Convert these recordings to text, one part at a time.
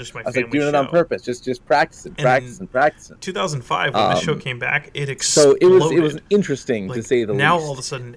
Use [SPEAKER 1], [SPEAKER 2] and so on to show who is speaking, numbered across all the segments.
[SPEAKER 1] just my
[SPEAKER 2] I was
[SPEAKER 1] family
[SPEAKER 2] like doing it on
[SPEAKER 1] show.
[SPEAKER 2] purpose, just practicing.
[SPEAKER 1] 2005, when this show came back, it
[SPEAKER 2] So
[SPEAKER 1] exploded.
[SPEAKER 2] it was interesting
[SPEAKER 1] Like,
[SPEAKER 2] to say the
[SPEAKER 1] now
[SPEAKER 2] least.
[SPEAKER 1] all of a sudden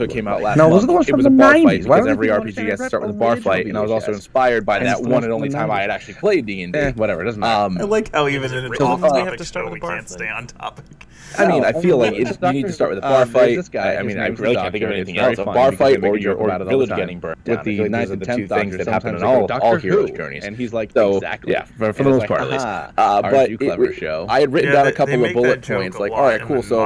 [SPEAKER 2] episode came out last
[SPEAKER 3] No,
[SPEAKER 2] month.
[SPEAKER 3] those are the ones
[SPEAKER 2] it
[SPEAKER 3] from
[SPEAKER 2] was
[SPEAKER 3] the
[SPEAKER 2] a bar
[SPEAKER 3] 90s.
[SPEAKER 2] fight
[SPEAKER 3] Why
[SPEAKER 2] because
[SPEAKER 3] would
[SPEAKER 2] every
[SPEAKER 3] people
[SPEAKER 2] RPG
[SPEAKER 3] understand
[SPEAKER 2] has to
[SPEAKER 3] Red
[SPEAKER 2] start with a
[SPEAKER 3] Bull
[SPEAKER 2] bar
[SPEAKER 3] Rage
[SPEAKER 2] fight, and I was also
[SPEAKER 3] VHS?
[SPEAKER 2] inspired by
[SPEAKER 3] And
[SPEAKER 2] that
[SPEAKER 3] it's the
[SPEAKER 2] one
[SPEAKER 3] ones
[SPEAKER 2] and
[SPEAKER 3] from
[SPEAKER 2] only
[SPEAKER 3] the
[SPEAKER 2] time I
[SPEAKER 3] 90s.
[SPEAKER 2] had actually played D&D.
[SPEAKER 3] Whatever, it doesn't matter.
[SPEAKER 1] I like how even in a
[SPEAKER 4] Written
[SPEAKER 1] off
[SPEAKER 4] we have
[SPEAKER 1] topic
[SPEAKER 4] to start
[SPEAKER 1] show
[SPEAKER 4] with
[SPEAKER 1] we
[SPEAKER 4] a bar
[SPEAKER 1] can't
[SPEAKER 4] fight.
[SPEAKER 1] stay on topic.
[SPEAKER 2] I mean, I feel like
[SPEAKER 3] it's
[SPEAKER 2] you need to start with a bar
[SPEAKER 3] there's
[SPEAKER 2] fight.
[SPEAKER 3] this guy,
[SPEAKER 2] I
[SPEAKER 3] his
[SPEAKER 2] mean, I
[SPEAKER 3] name's
[SPEAKER 2] really
[SPEAKER 3] the
[SPEAKER 2] can't think of
[SPEAKER 3] Doctor.
[SPEAKER 2] anything
[SPEAKER 3] It's very
[SPEAKER 2] else. A
[SPEAKER 3] funny
[SPEAKER 2] bar
[SPEAKER 3] because
[SPEAKER 2] fight
[SPEAKER 3] they
[SPEAKER 2] or
[SPEAKER 3] make a joke about it all the
[SPEAKER 2] village
[SPEAKER 3] time.
[SPEAKER 2] getting burnt
[SPEAKER 3] With
[SPEAKER 2] down.
[SPEAKER 3] the
[SPEAKER 2] I feel like
[SPEAKER 3] Knights
[SPEAKER 2] those
[SPEAKER 3] of
[SPEAKER 2] are
[SPEAKER 3] the
[SPEAKER 2] the two
[SPEAKER 3] Tenth
[SPEAKER 2] things
[SPEAKER 3] Doctor,
[SPEAKER 2] that happen in
[SPEAKER 3] sometimes they
[SPEAKER 2] all
[SPEAKER 3] go, "Doctor
[SPEAKER 2] heroes'
[SPEAKER 3] Who?"
[SPEAKER 2] journeys.
[SPEAKER 3] And he's like,
[SPEAKER 2] So,
[SPEAKER 3] exactly.
[SPEAKER 2] yeah, for
[SPEAKER 3] And
[SPEAKER 2] the
[SPEAKER 3] it's
[SPEAKER 2] most
[SPEAKER 3] like,
[SPEAKER 2] part at least.
[SPEAKER 3] "Aha,
[SPEAKER 2] But
[SPEAKER 3] aren't you
[SPEAKER 2] it-
[SPEAKER 3] clever, show?"
[SPEAKER 2] I had written
[SPEAKER 1] Yeah,
[SPEAKER 2] down
[SPEAKER 1] they
[SPEAKER 2] a couple
[SPEAKER 1] make
[SPEAKER 2] of bullet
[SPEAKER 1] that joke
[SPEAKER 2] points,
[SPEAKER 1] a
[SPEAKER 2] like,
[SPEAKER 1] lot
[SPEAKER 2] all right,
[SPEAKER 1] in
[SPEAKER 2] cool.
[SPEAKER 1] the
[SPEAKER 2] So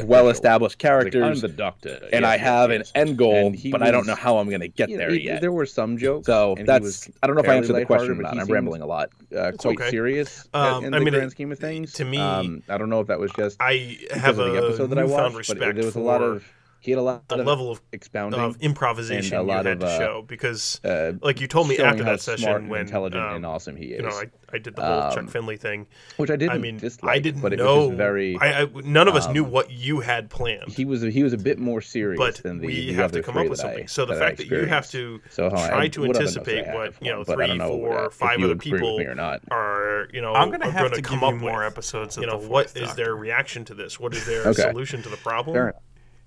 [SPEAKER 2] have well-established characters.
[SPEAKER 3] I'm the Doctor,
[SPEAKER 2] and I have an end goal,
[SPEAKER 3] And he
[SPEAKER 2] but I don't
[SPEAKER 3] was-
[SPEAKER 2] know how I'm going to get there yet.
[SPEAKER 3] There were some jokes.
[SPEAKER 2] So
[SPEAKER 3] and he
[SPEAKER 2] that's.
[SPEAKER 3] was
[SPEAKER 2] I don't know if I
[SPEAKER 3] fairly
[SPEAKER 2] answered the question or
[SPEAKER 3] lighthearted, but
[SPEAKER 2] not.
[SPEAKER 3] he
[SPEAKER 2] I'm
[SPEAKER 3] seemed,
[SPEAKER 2] rambling a lot.
[SPEAKER 3] Quite
[SPEAKER 1] okay.
[SPEAKER 3] serious in
[SPEAKER 1] I
[SPEAKER 3] the
[SPEAKER 1] mean,
[SPEAKER 3] grand scheme of things.
[SPEAKER 1] to me,
[SPEAKER 3] I don't know if that was just
[SPEAKER 1] I
[SPEAKER 3] because
[SPEAKER 1] have
[SPEAKER 3] of the
[SPEAKER 1] a
[SPEAKER 3] episode that I
[SPEAKER 1] newfound
[SPEAKER 3] watched, but
[SPEAKER 1] respect
[SPEAKER 3] there was
[SPEAKER 1] for
[SPEAKER 3] a lot of he had a lot
[SPEAKER 1] the
[SPEAKER 3] of
[SPEAKER 1] level of
[SPEAKER 3] expounding
[SPEAKER 1] improvisation
[SPEAKER 3] and a lot
[SPEAKER 1] you had
[SPEAKER 3] of,
[SPEAKER 1] to show, because
[SPEAKER 3] uh,
[SPEAKER 1] like you told me
[SPEAKER 3] showing
[SPEAKER 1] after
[SPEAKER 3] how
[SPEAKER 1] that
[SPEAKER 3] smart
[SPEAKER 1] session
[SPEAKER 3] and
[SPEAKER 1] when
[SPEAKER 3] intelligent and awesome he is.
[SPEAKER 1] you know, I did the whole Chuck Finley thing.
[SPEAKER 3] Which I didn't
[SPEAKER 1] I mean,
[SPEAKER 3] dislike,
[SPEAKER 1] I didn't
[SPEAKER 3] but it
[SPEAKER 1] know.
[SPEAKER 3] was just very.
[SPEAKER 1] None of us knew what you had planned.
[SPEAKER 3] He was a bit more serious
[SPEAKER 1] But
[SPEAKER 3] than the
[SPEAKER 1] we
[SPEAKER 3] the
[SPEAKER 1] have to
[SPEAKER 3] other
[SPEAKER 1] come
[SPEAKER 3] three
[SPEAKER 1] up with
[SPEAKER 3] that I-
[SPEAKER 1] something. So the
[SPEAKER 3] that I
[SPEAKER 1] fact that you have
[SPEAKER 3] experienced.
[SPEAKER 1] to
[SPEAKER 3] So,
[SPEAKER 1] try to
[SPEAKER 3] what other notes
[SPEAKER 1] anticipate
[SPEAKER 3] I have,
[SPEAKER 1] what
[SPEAKER 3] but I
[SPEAKER 1] 3,
[SPEAKER 3] don't know
[SPEAKER 1] 4,
[SPEAKER 3] if
[SPEAKER 1] 5
[SPEAKER 3] you
[SPEAKER 1] other
[SPEAKER 3] agree with
[SPEAKER 1] people
[SPEAKER 3] me or not.
[SPEAKER 1] are
[SPEAKER 4] I'm going to have
[SPEAKER 1] gonna
[SPEAKER 4] to
[SPEAKER 1] come
[SPEAKER 4] give you
[SPEAKER 1] up
[SPEAKER 4] more
[SPEAKER 1] with.
[SPEAKER 4] episodes of
[SPEAKER 1] You know,
[SPEAKER 4] the
[SPEAKER 1] what
[SPEAKER 4] Fourth
[SPEAKER 1] is their
[SPEAKER 4] Doctor.
[SPEAKER 1] reaction to this? What is their
[SPEAKER 3] Okay.
[SPEAKER 1] solution to the problem?
[SPEAKER 3] Fair enough.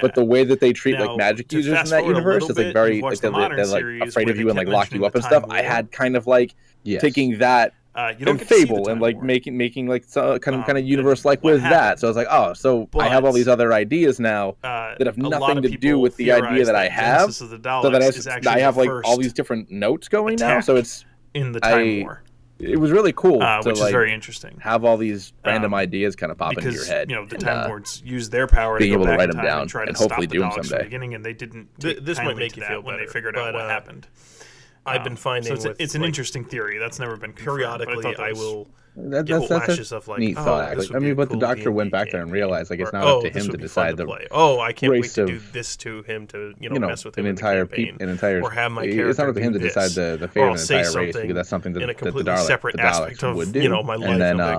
[SPEAKER 1] bad.
[SPEAKER 5] But the way that they treat
[SPEAKER 1] Now,
[SPEAKER 5] like magic
[SPEAKER 1] to
[SPEAKER 5] users in
[SPEAKER 1] fast
[SPEAKER 5] that
[SPEAKER 1] forward a
[SPEAKER 5] universe
[SPEAKER 1] little
[SPEAKER 5] is like
[SPEAKER 1] bit,
[SPEAKER 5] very
[SPEAKER 1] you've
[SPEAKER 5] like
[SPEAKER 1] watched the modern
[SPEAKER 5] they're like
[SPEAKER 1] series
[SPEAKER 5] afraid
[SPEAKER 1] where
[SPEAKER 5] of
[SPEAKER 1] they
[SPEAKER 5] you and
[SPEAKER 1] kept
[SPEAKER 5] like lock you
[SPEAKER 1] mentioning
[SPEAKER 5] up
[SPEAKER 1] the
[SPEAKER 5] and stuff.
[SPEAKER 1] Time
[SPEAKER 5] I
[SPEAKER 1] War.
[SPEAKER 5] had kind of like
[SPEAKER 3] Yes.
[SPEAKER 5] taking that
[SPEAKER 1] you don't
[SPEAKER 5] and
[SPEAKER 1] get to see the
[SPEAKER 5] Fable
[SPEAKER 1] Time
[SPEAKER 5] and like
[SPEAKER 1] War.
[SPEAKER 5] making like so, kind of
[SPEAKER 1] and
[SPEAKER 5] universe like
[SPEAKER 1] what
[SPEAKER 5] with that.
[SPEAKER 1] happened.
[SPEAKER 5] So I was like, oh, so I have all
[SPEAKER 1] But,
[SPEAKER 5] these other ideas now that have
[SPEAKER 1] a lot
[SPEAKER 5] nothing
[SPEAKER 1] of
[SPEAKER 5] to do
[SPEAKER 1] people
[SPEAKER 5] with the idea
[SPEAKER 1] theorize
[SPEAKER 5] that I have.
[SPEAKER 1] Genesis of the
[SPEAKER 5] So that
[SPEAKER 1] Daleks is actually
[SPEAKER 5] I have
[SPEAKER 1] the
[SPEAKER 5] like all
[SPEAKER 1] first
[SPEAKER 5] these different notes going now.
[SPEAKER 1] attack
[SPEAKER 5] So it's
[SPEAKER 1] in the Time War,
[SPEAKER 5] it was really cool to
[SPEAKER 1] which is
[SPEAKER 5] like
[SPEAKER 1] very interesting.
[SPEAKER 5] have all these random ideas kind of pop into your
[SPEAKER 1] Because
[SPEAKER 5] head.
[SPEAKER 1] the
[SPEAKER 5] and,
[SPEAKER 1] Time Lords use their power to
[SPEAKER 5] being
[SPEAKER 1] go
[SPEAKER 5] able to
[SPEAKER 1] back
[SPEAKER 5] write
[SPEAKER 1] in
[SPEAKER 5] them
[SPEAKER 1] time
[SPEAKER 5] down
[SPEAKER 1] and try to
[SPEAKER 5] and
[SPEAKER 1] stop
[SPEAKER 5] hopefully
[SPEAKER 1] the
[SPEAKER 5] do them
[SPEAKER 1] Daleks from
[SPEAKER 5] someday.
[SPEAKER 1] the beginning, and they didn't.
[SPEAKER 4] This might make you feel
[SPEAKER 1] when
[SPEAKER 4] better,
[SPEAKER 1] they figured out
[SPEAKER 4] but,
[SPEAKER 1] what happened.
[SPEAKER 4] I've been finding
[SPEAKER 1] it's an interesting theory that's never been confirmed,
[SPEAKER 4] periodically. I will.
[SPEAKER 2] That's
[SPEAKER 4] flashes of like,
[SPEAKER 2] neat thought. I mean, but the doctor went back there and realized like it's not up to him to decide the
[SPEAKER 4] play. I can't wait to do this to him to mess with him
[SPEAKER 2] an entire or have my character. It's not up to him to decide the fate of an entire race because that's something that
[SPEAKER 4] in a completely
[SPEAKER 2] the
[SPEAKER 4] separate aspect of
[SPEAKER 2] would do.
[SPEAKER 4] My life.
[SPEAKER 2] And then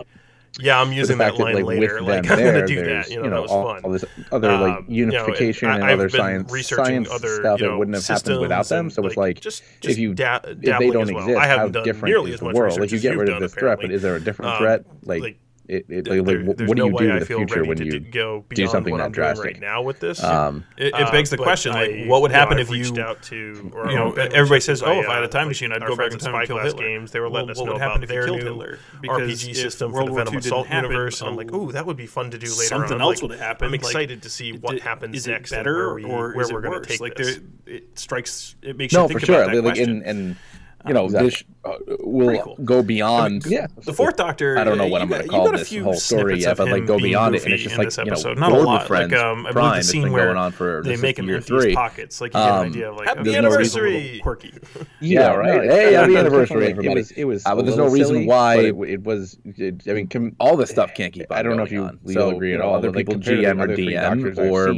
[SPEAKER 4] yeah, I'm using that line later. Like, I'm going to do that. That was fun.
[SPEAKER 2] All this other like unification and other science stuff that wouldn't have happened without them. So it's like if they don't exist, how different is the world? Like you get rid of this threat, but is there a different threat? Like what do you do in the future when you do something that drastic?
[SPEAKER 4] Right now with this,
[SPEAKER 1] it begs the question: like, what would happen if you reached out to, everybody says, "Oh, if I had a time machine, I'd go back in time and kill Hitler." Games, they were letting us know about their new RPG system for the Venom Assault universe, and I'm like, "Ooh, that would be fun to do later." Something else would happen.
[SPEAKER 4] I'm excited to see what happens next.
[SPEAKER 1] Is it better or where we're going to take this? It makes you think about that question.
[SPEAKER 2] This will go beyond.
[SPEAKER 1] The Fourth Doctor.
[SPEAKER 2] I don't know what I'm going to call this whole story yet, but like go beyond it, and it's just like
[SPEAKER 1] not a lot.
[SPEAKER 2] Friends,
[SPEAKER 1] I believe the scene where
[SPEAKER 2] going on for
[SPEAKER 1] they make him
[SPEAKER 2] year
[SPEAKER 1] empty his
[SPEAKER 2] 3.
[SPEAKER 1] pockets. Like you get an idea of like
[SPEAKER 4] happy anniversary,
[SPEAKER 1] quirky.
[SPEAKER 2] Yeah, right. Hey, happy anniversary, everybody.
[SPEAKER 3] It was.
[SPEAKER 2] But there's no reason why
[SPEAKER 3] it was. I mean,
[SPEAKER 2] all this stuff can't keep.
[SPEAKER 3] I don't know if you agree at all.
[SPEAKER 2] Other people GM or DM, or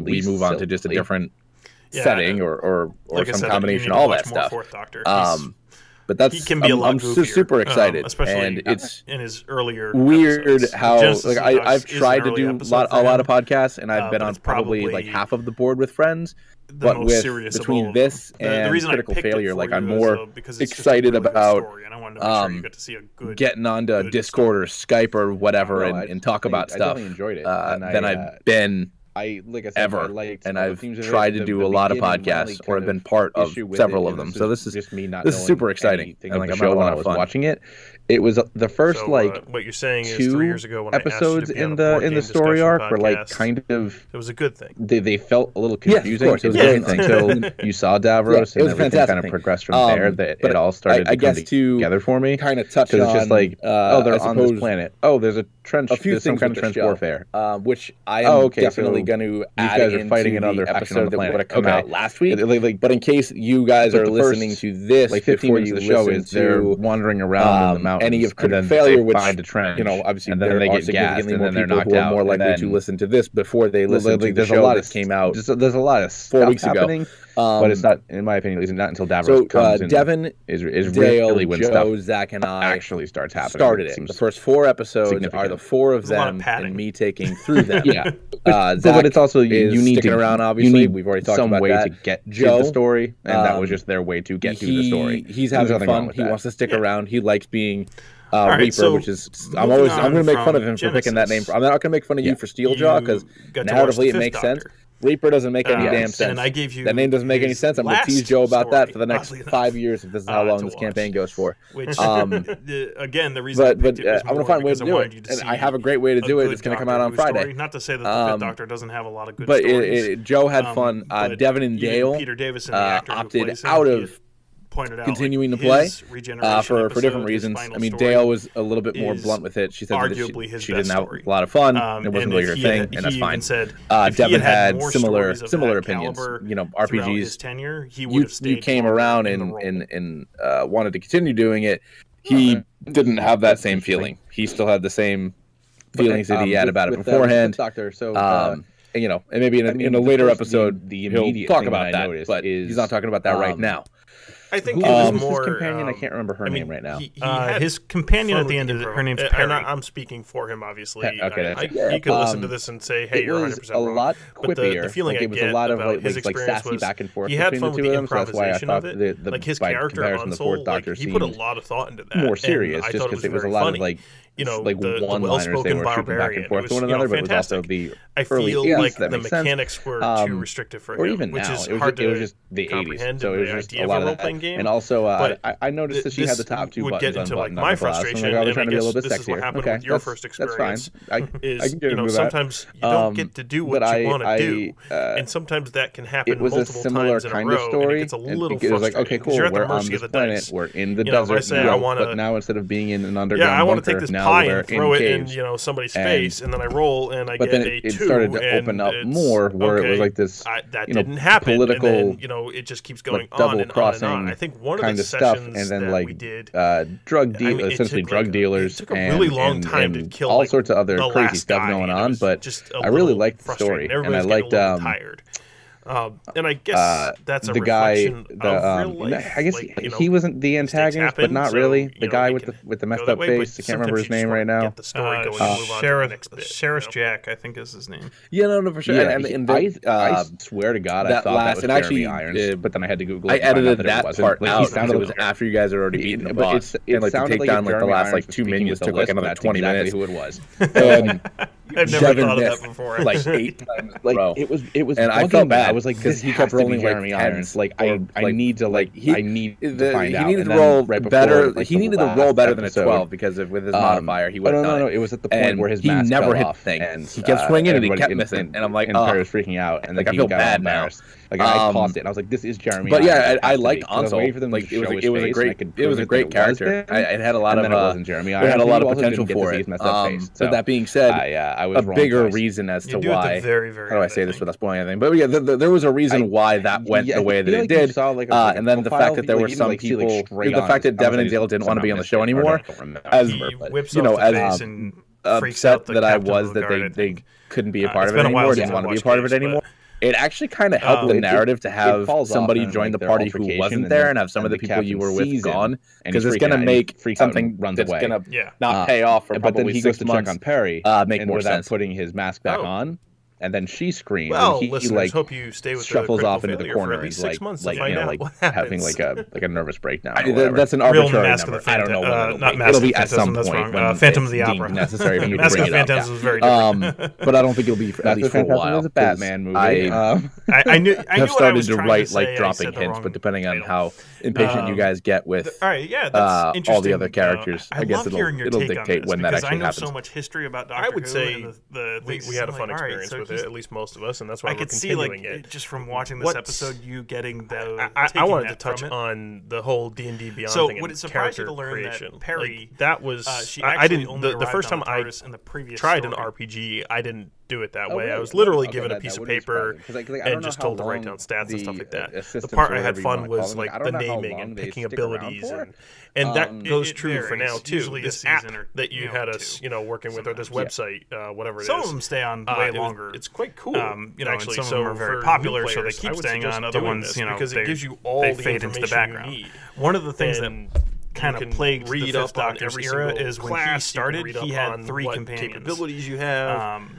[SPEAKER 2] we move on to just a different setting or some combination of all that stuff. But that's
[SPEAKER 1] he can be a lot goofier,
[SPEAKER 2] I'm super excited,
[SPEAKER 1] especially
[SPEAKER 2] and it's
[SPEAKER 1] in his earlier
[SPEAKER 2] weird
[SPEAKER 1] episodes.
[SPEAKER 2] how like I've tried to do a lot of podcasts, and I've been on probably like half of the board with friends. But with between this and Critical Failure, like I'm more excited about getting onto Discord or Skype or whatever and talk about stuff than I've been. Ever, and I've tried to do a lot of podcasts, or I've been part of several of them. So this is super exciting. And like I'm having a lot of fun
[SPEAKER 3] watching it. It was the first
[SPEAKER 4] what you're saying is 3 years ago when
[SPEAKER 3] episodes in the story arc were like kind of.
[SPEAKER 4] It was a good thing.
[SPEAKER 3] They felt a little confusing.
[SPEAKER 2] It was a great thing
[SPEAKER 3] until you saw Davros, and everything kind of progressed from there. That it all started to come together for me.
[SPEAKER 2] Kind of touch on.
[SPEAKER 3] It's just like they're on this planet. There's a trench.
[SPEAKER 2] A few things
[SPEAKER 3] kind of trench warfare,
[SPEAKER 2] which I am definitely going to add into fighting another episode that would have come out last week. But in case you guys are listening to this,
[SPEAKER 3] like 15 minutes of the show is they're wandering around in the mountains.
[SPEAKER 2] Any of Critical Failure, which
[SPEAKER 3] find a trench,
[SPEAKER 2] obviously
[SPEAKER 3] and then they get gassed, and then they're knocked out.
[SPEAKER 2] More likely to listen to this before they listen to the show that came out.
[SPEAKER 3] There's a lot of
[SPEAKER 2] 4 weeks ago.
[SPEAKER 3] But it's not, in my opinion, it's not until Davros comes in.
[SPEAKER 2] Devin,
[SPEAKER 3] is
[SPEAKER 2] Dale,
[SPEAKER 3] really when
[SPEAKER 2] Joe, Zach, and I
[SPEAKER 3] actually starts happening.
[SPEAKER 2] Started it. The first 4 episodes are the 4 of them and me taking through them.
[SPEAKER 3] But it's also you need
[SPEAKER 2] sticking around. Obviously, we've already talked about that.
[SPEAKER 3] To get to the story, and that was just their way to get to the story.
[SPEAKER 2] He's having fun. He wants to stick around. He likes being Reaper, which is I'm going to make fun of him for picking that name. I'm not going to make fun of you for Steeljaw because narratively it makes sense. Reaper doesn't make any damn sense.
[SPEAKER 1] And I gave you
[SPEAKER 2] that name doesn't make any sense. I'm going to tease Joe about that for the next 5 years if this is how long this campaign goes for.
[SPEAKER 1] Which, again, the reason
[SPEAKER 2] but I'm going to find a way to do it. And I have a great way to do it. It's going to come out on Friday.
[SPEAKER 1] Not to say that the Fifth Doctor doesn't have a lot of good
[SPEAKER 2] stories. But Joe had fun. Devin and Dale
[SPEAKER 1] Peter Davison, the actor
[SPEAKER 2] opted out of continuing to play for different reasons. I mean, Dale was a little bit more blunt with it. She said that she didn't have a lot of fun. It wasn't really her thing, and that's fine. Devin had similar opinions. RPGs. You came around and wanted to continue doing it. He didn't have that same feeling. He still had the same feelings that he had about it beforehand. And maybe in a later episode he'll talk about that, but he's not talking about that right now.
[SPEAKER 4] I think it was more
[SPEAKER 3] his companion. I can't remember her name right now.
[SPEAKER 1] His companion at the end of it, her name's Perry.
[SPEAKER 4] I'm speaking for him, obviously.
[SPEAKER 3] Okay,
[SPEAKER 4] you could listen to this and say, "Hey, you're 100% wrong."
[SPEAKER 3] It was a lot quippier.
[SPEAKER 4] The feeling
[SPEAKER 3] it was a lot of his experience was
[SPEAKER 4] back
[SPEAKER 3] and forth.
[SPEAKER 4] He had fun with the improvisation of it. Like his character Unsol, he put a lot of thought into that.
[SPEAKER 3] More serious, just because it was a lot of like one-liners they were shooting back and forth to one another, but it was also the early 80s.
[SPEAKER 4] Like the mechanics were too restrictive for him,
[SPEAKER 3] or even now. It was just the 80s, so it was just a lot of that. And also, I noticed that she had the top 2 buttons unbuttoned.
[SPEAKER 4] My frustration,
[SPEAKER 3] and I was trying to be a little bit
[SPEAKER 4] this is what happened with your first experience.
[SPEAKER 3] That's fine.
[SPEAKER 4] Sometimes you don't get to do what you want to do, and sometimes that can happen multiple times in a row, and it gets a little frustrating.
[SPEAKER 3] It was like, okay, cool, we're on this planet, we're in the desert, but now instead of being in an underground bunker, now
[SPEAKER 5] now where
[SPEAKER 1] and throw
[SPEAKER 5] in
[SPEAKER 1] it
[SPEAKER 5] caves,
[SPEAKER 1] in somebody's face, and then I roll and I
[SPEAKER 5] but
[SPEAKER 1] get
[SPEAKER 5] then
[SPEAKER 1] a 2.
[SPEAKER 5] It started to open up more, where it was like this.
[SPEAKER 1] That didn't happen.
[SPEAKER 5] Political,
[SPEAKER 1] and then, it just keeps going
[SPEAKER 5] like,
[SPEAKER 1] on and on and on.
[SPEAKER 5] double-crossing
[SPEAKER 1] I think one of
[SPEAKER 5] kind
[SPEAKER 1] the
[SPEAKER 5] of stuff,
[SPEAKER 1] sessions
[SPEAKER 5] and then
[SPEAKER 1] that
[SPEAKER 5] like
[SPEAKER 1] we did,
[SPEAKER 5] essentially drug dealers.
[SPEAKER 1] It took a really long time to kill
[SPEAKER 5] all sorts of other crazy stuff
[SPEAKER 1] guy,
[SPEAKER 5] going on. But
[SPEAKER 1] just
[SPEAKER 5] I really liked the story, and I liked
[SPEAKER 1] tired. And I guess that's
[SPEAKER 5] the guy.
[SPEAKER 1] Of real life.
[SPEAKER 5] I guess he wasn't the antagonist, but not really. The guy with the messed up face. I can't remember his name right now.
[SPEAKER 1] Sheriff Jack, I think is his name.
[SPEAKER 5] Yeah, no, for sure. Yeah, I swear to God, I thought that was Jeremy Irons, but then I had to Google it. I edited that part out. It sounded like it was after you guys had already beaten the boss. It sounded like down like the last 2 minions took like another 20 minutes. Who it was?
[SPEAKER 1] I've never thought of that before.
[SPEAKER 5] Like 8 times, like it was, and I felt bad. I was like, because he kept rolling Jeremy Irons. Like I need to find out. He needed to roll better. He needed to roll better than a 12 because with his modifier he would have done it. No, it was at the point where his mask never hit things. He kept swinging and he kept missing, and I'm like, and Perry was freaking out, and like I feel bad now. Like I paused it, and I was like, "This is Jeremy." But yeah, I liked Ansel. Like it was a great character. It had a lot of. It wasn't Jeremy. It had a lot of potential for it. So that being said, a bigger reason as to why. How do I say this without spoiling anything? But yeah, there was a reason why that went the way that it did, and then the fact that there were some people, the fact that Devin and Dale didn't want to be on the show anymore, as upset that I was that they couldn't be a part of it anymore, didn't want to be a part of it anymore. It actually kind of helped the narrative to have somebody join the party who wasn't there and have some of the people you were with gone, because it's going to make something that's going to not pay off for
[SPEAKER 2] but then
[SPEAKER 5] probably
[SPEAKER 2] he
[SPEAKER 5] 6
[SPEAKER 2] goes to
[SPEAKER 5] months,
[SPEAKER 2] check on Perry
[SPEAKER 5] make more sense.
[SPEAKER 2] putting his mask back on. And then she screams.
[SPEAKER 1] Well,
[SPEAKER 2] and he
[SPEAKER 1] listeners, hope you stay with
[SPEAKER 2] shuffles
[SPEAKER 1] the
[SPEAKER 2] off into the corner.
[SPEAKER 1] He's
[SPEAKER 2] like,
[SPEAKER 1] 6 months
[SPEAKER 2] like,
[SPEAKER 1] to find out what happens.
[SPEAKER 2] having like a nervous breakdown.
[SPEAKER 5] That's an arbitrary
[SPEAKER 1] Mask
[SPEAKER 5] number.
[SPEAKER 1] Of the Phantom,
[SPEAKER 5] I don't know when
[SPEAKER 1] not Mask
[SPEAKER 5] it'll
[SPEAKER 1] of
[SPEAKER 5] be
[SPEAKER 1] the
[SPEAKER 5] at some
[SPEAKER 1] Phantasm,
[SPEAKER 5] point.
[SPEAKER 1] When Phantom of the Opera.
[SPEAKER 5] Necessary for me to
[SPEAKER 1] Mask
[SPEAKER 5] bring
[SPEAKER 1] of
[SPEAKER 5] it up.
[SPEAKER 1] Phantasm was very different.
[SPEAKER 5] But I don't think it'll be at least for a while.
[SPEAKER 2] It's a Batman movie.
[SPEAKER 1] I knew
[SPEAKER 5] I've started to write
[SPEAKER 1] like
[SPEAKER 5] dropping hints, but depending on how impatient you guys get with all the other characters, I guess it'll dictate when that actually happens.
[SPEAKER 1] I know so much history about Doctor Who. I would say we had a fun experience with it, at least most of us, and that's why we're continuing it. Just from watching this episode, you getting the. I wanted to touch on the whole D&D Beyond thing and character creation. Perry, that was I didn't the first time I tried an RPG, I didn't do it that way. I was literally given a piece of paper and just told to write down stats and stuff like that. The part I had fun was like the naming and picking abilities, and that goes true for now too. This app that you had us, working with, or this website, whatever it is. Some of them stay on way longer. It's quite cool, actually. Some of them are very popular, so they keep staying on. Other ones, because it gives you all the information into the background. One of the things that kind of plagued the Fifth Doctor's era is when he started, he had 3 companions. Capabilities you have.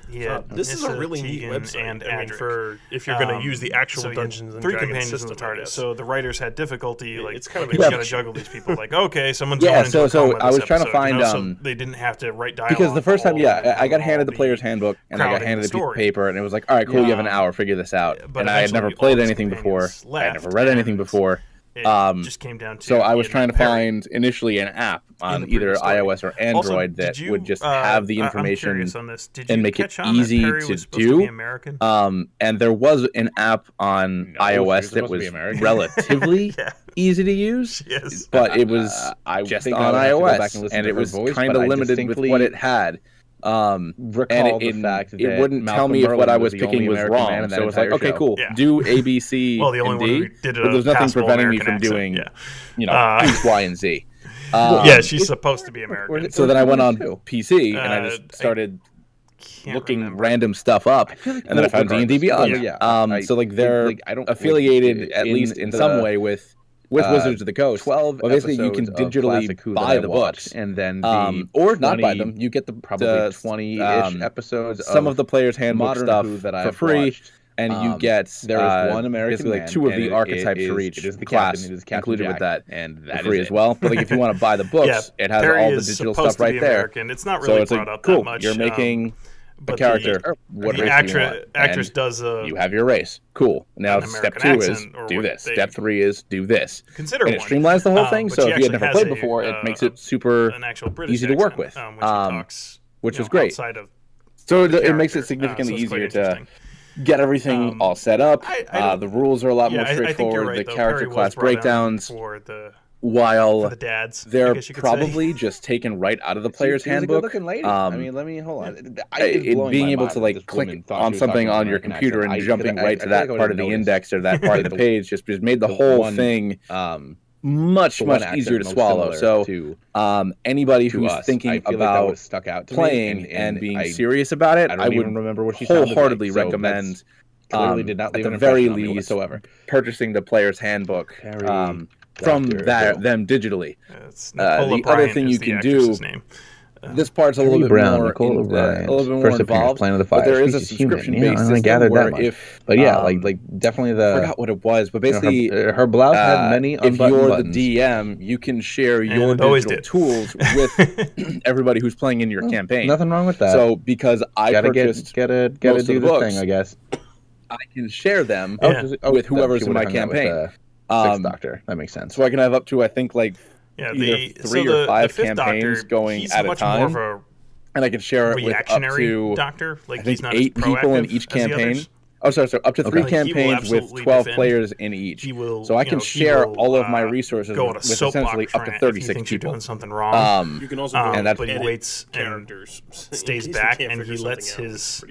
[SPEAKER 1] This is a really neat website. And for if you're going to use the actual Dungeons and Dragons system, in the TARDIS. So the writers had difficulty. Like it's kind of you got to juggle these people. Like okay, someone's going into a coma
[SPEAKER 5] I was trying to find
[SPEAKER 1] so they didn't have to write dialogue
[SPEAKER 5] because the first time, I got handed the player's handbook and I got handed a piece of paper and it was like, all right, cool, you have an hour, figure this out. And I had never played anything before. I had never read anything before.
[SPEAKER 1] Just came down to
[SPEAKER 5] so I was trying to find initially an app on either iOS or Android that would just have the information and make it easy to do. And there was an app on iOS that was relatively easy to use, but it was just on iOS, and it was kind of limited with what it had. And the fact that it wouldn't tell me if what I was picking was wrong. So it's like, okay, cool, do A, B, C, and D. But there's nothing preventing me from doing, X, Y, and Z.
[SPEAKER 1] She's supposed to be American.
[SPEAKER 5] So then I went on PC and I just started looking random stuff up, and then I found D&D Beyond. So like they're affiliated at least in some way with Wizards of the Coast.
[SPEAKER 2] 12
[SPEAKER 5] basically you can digitally buy the books,
[SPEAKER 2] and then
[SPEAKER 5] or not buy them. You get the
[SPEAKER 2] probably 20-ish episodes.
[SPEAKER 5] Some of the players' handbook stuff for free, and you get
[SPEAKER 2] there is one American
[SPEAKER 5] basically like 2 of the archetypes for each class included with that, and that free as well. But like if you want to buy the books, it has all the digital stuff right there.
[SPEAKER 1] It's not really brought up that much.
[SPEAKER 5] You're making a character. What race do you want?
[SPEAKER 1] Actress does
[SPEAKER 5] you have your race. Cool. Now step 2 is do this. Step 3 is do this. And it streamlines the whole thing. So if you had never played before, it makes it super easy to work with, which is great. So it makes it significantly easier to get everything all set up. The rules are a lot more straightforward. The character class breakdowns
[SPEAKER 2] while
[SPEAKER 1] for the dads,
[SPEAKER 2] they're probably just taken right out of the player's handbook.
[SPEAKER 5] Good looking lady. I mean, let me hold on.
[SPEAKER 2] Being able to like click on something on your computer and jumping right to that part of the index or that part of the page just made the whole thing much easier to swallow. So anybody who's thinking about playing and being serious about it, I would wholeheartedly recommend. At the very least, purchasing the player's handbook from them digitally. The other thing you can do. This part's a little bit more involved. But there is a subscription-based system where
[SPEAKER 5] but yeah, like definitely
[SPEAKER 2] I forgot what it was, but basically
[SPEAKER 5] her blouse had many
[SPEAKER 2] if you're buttons. The DM, you can share your digital tools with everybody who's playing in your campaign.
[SPEAKER 5] Nothing wrong with that.
[SPEAKER 2] So because I purchased
[SPEAKER 5] gotta do the thing, I guess.
[SPEAKER 2] I can share them with whoever's in my campaign.
[SPEAKER 5] Doctor, that makes sense.
[SPEAKER 2] So I can have up to I think like either 3 or 5 campaigns going at a time, and I can share it with up to
[SPEAKER 1] doctor. Like
[SPEAKER 2] I think 8 people in each campaign. Oh, sorry, up to 3 campaigns with 12 players in each. So I can share all of my resources with essentially up to 36 people.
[SPEAKER 1] Doing something wrong.
[SPEAKER 4] You can also
[SPEAKER 1] but he waits characters, stays back, and he lets his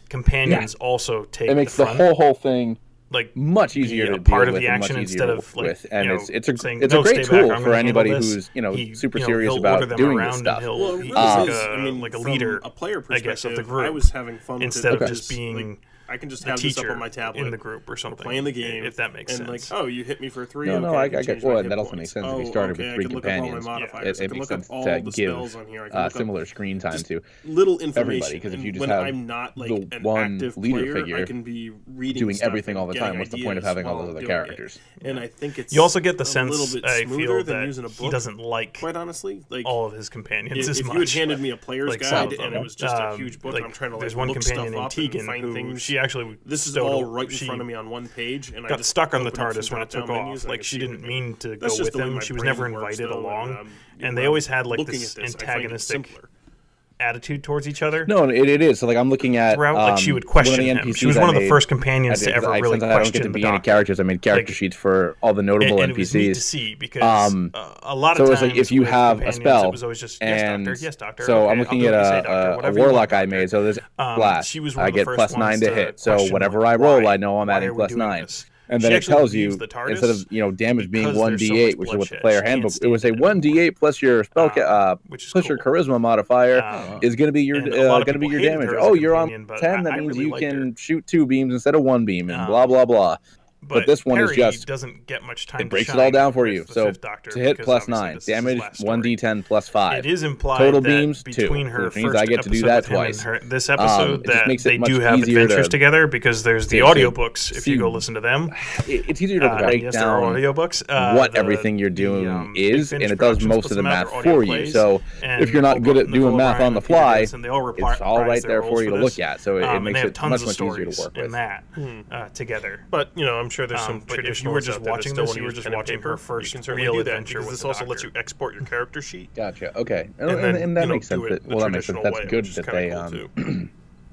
[SPEAKER 1] companions also take.
[SPEAKER 2] It makes the whole thing like much easier to
[SPEAKER 1] part
[SPEAKER 2] deal
[SPEAKER 1] of the action instead of like
[SPEAKER 2] and it's a great tool for anybody who's super serious about doing this stuff.
[SPEAKER 1] Like a leader,
[SPEAKER 4] a player perspective,
[SPEAKER 1] I guess, of the group.
[SPEAKER 4] I was having fun
[SPEAKER 1] instead of just being.
[SPEAKER 4] I can just have this up on my tablet
[SPEAKER 1] in the group or something.
[SPEAKER 4] Playing the game,
[SPEAKER 1] if that makes sense.
[SPEAKER 4] Like, oh, you hit me for 3.
[SPEAKER 5] No,
[SPEAKER 4] I
[SPEAKER 5] get. Well, that also makes sense if you started with 3 companions. It makes sense to give similar screen time to
[SPEAKER 4] little information.
[SPEAKER 5] Everybody, because if you just have
[SPEAKER 4] I'm not like
[SPEAKER 5] the one leader figure,
[SPEAKER 4] I can be reading
[SPEAKER 5] doing everything all the time. What's the point of having all those other characters?
[SPEAKER 4] And I think it's
[SPEAKER 1] you also get the sense I feel that he doesn't like
[SPEAKER 4] quite honestly like
[SPEAKER 1] all of his companions as much.
[SPEAKER 4] If you had handed me a player's guide and it was just a huge book, I'm trying to
[SPEAKER 1] there's one companion named Tegan who she actually
[SPEAKER 4] this is all right in front of me on one page, and
[SPEAKER 1] got stuck on the TARDIS when it took off. Like she didn't mean to go with them. She was never invited along, and they always had like this antagonistic attitude towards each other.
[SPEAKER 2] No, it is. So like I'm looking at
[SPEAKER 1] like she would question him. She was one of the first companions to ever really question.
[SPEAKER 2] I don't get to be any characters. I made character sheets for all the notable NPCs.
[SPEAKER 1] It was neat to see because a lot of times
[SPEAKER 2] like if you have a spell,
[SPEAKER 1] it was always just yes, doctor.
[SPEAKER 2] So I'm looking at a warlock I made. So there's blast. I get +9 to hit. So whatever I roll, I know I'm adding +9. And then it tells you, instead of damage being 1d8, which is what the player handbook, it was a 1d8 plus your spell plus your charisma modifier is going to be your damage. Oh, you're on 10, that means you can shoot 2 beams instead of 1 beam, and blah blah blah. But this one is just
[SPEAKER 1] doesn't get much time.
[SPEAKER 2] It breaks it all down for you. So to hit +9, damage 1d10 +5.
[SPEAKER 1] It is implied
[SPEAKER 2] total
[SPEAKER 1] that
[SPEAKER 2] beams
[SPEAKER 1] between
[SPEAKER 2] 2.
[SPEAKER 1] her
[SPEAKER 2] Which means I get to do that twice.
[SPEAKER 1] This episode that they do have adventures together because there's the audiobooks. If you go listen to them,
[SPEAKER 2] it's easier to break down
[SPEAKER 1] audiobooks
[SPEAKER 2] what everything you're doing is, and it does most of the math for you. So if you're not good at doing math on the fly, it's all right there for you to look at. So it makes it much easier to work with.
[SPEAKER 1] In that together,
[SPEAKER 4] but I'm sure there's some traditional.
[SPEAKER 1] If you were just watching this, you were just watching her first real adventure.
[SPEAKER 4] This also lets you export your character sheet.
[SPEAKER 5] Gotcha. Okay, and that makes sense. Well, that makes sense. That's good that they.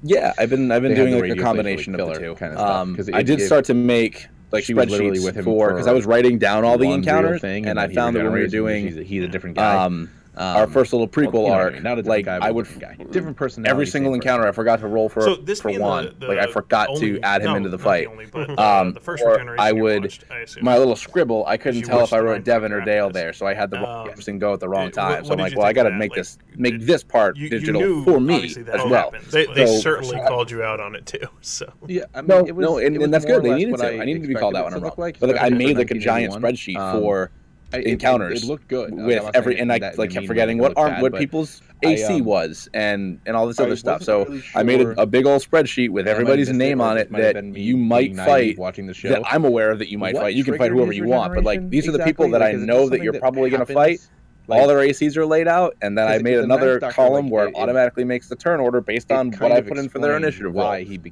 [SPEAKER 2] Yeah, I've been doing like a combination of the two. Kind of stuff. I did start to make like spreadsheets for because I was writing down all the encounters, and I found that when we were doing,
[SPEAKER 5] he's a different guy.
[SPEAKER 2] Our first little prequel arc, like I would
[SPEAKER 5] different personality.
[SPEAKER 2] Every single encounter, I forgot to roll for one. Like I forgot to add him into the fight. Or I would my little scribble. I couldn't tell if I wrote Devin or Dale there, so I had the wrong person go at the wrong time. So I'm like, well, I got to make this part digital for me as well.
[SPEAKER 1] They certainly called you out on it too. So
[SPEAKER 5] yeah,
[SPEAKER 2] and that's good. They needed to. I needed to be called out on it. But like I made like a giant spreadsheet for encounters.
[SPEAKER 5] It looked good
[SPEAKER 2] with every, and I like kept forgetting what people's AC was, and all this other stuff. So I made a big old spreadsheet with everybody's name on it that you might fight.
[SPEAKER 5] Watching the show,
[SPEAKER 2] that I'm aware of that you might fight. You can fight whoever you want, but like these are the people that I know that you're probably going to fight. All their ACs are laid out, and then I made another column where it automatically makes the turn order based on what I put in for their initiative roll.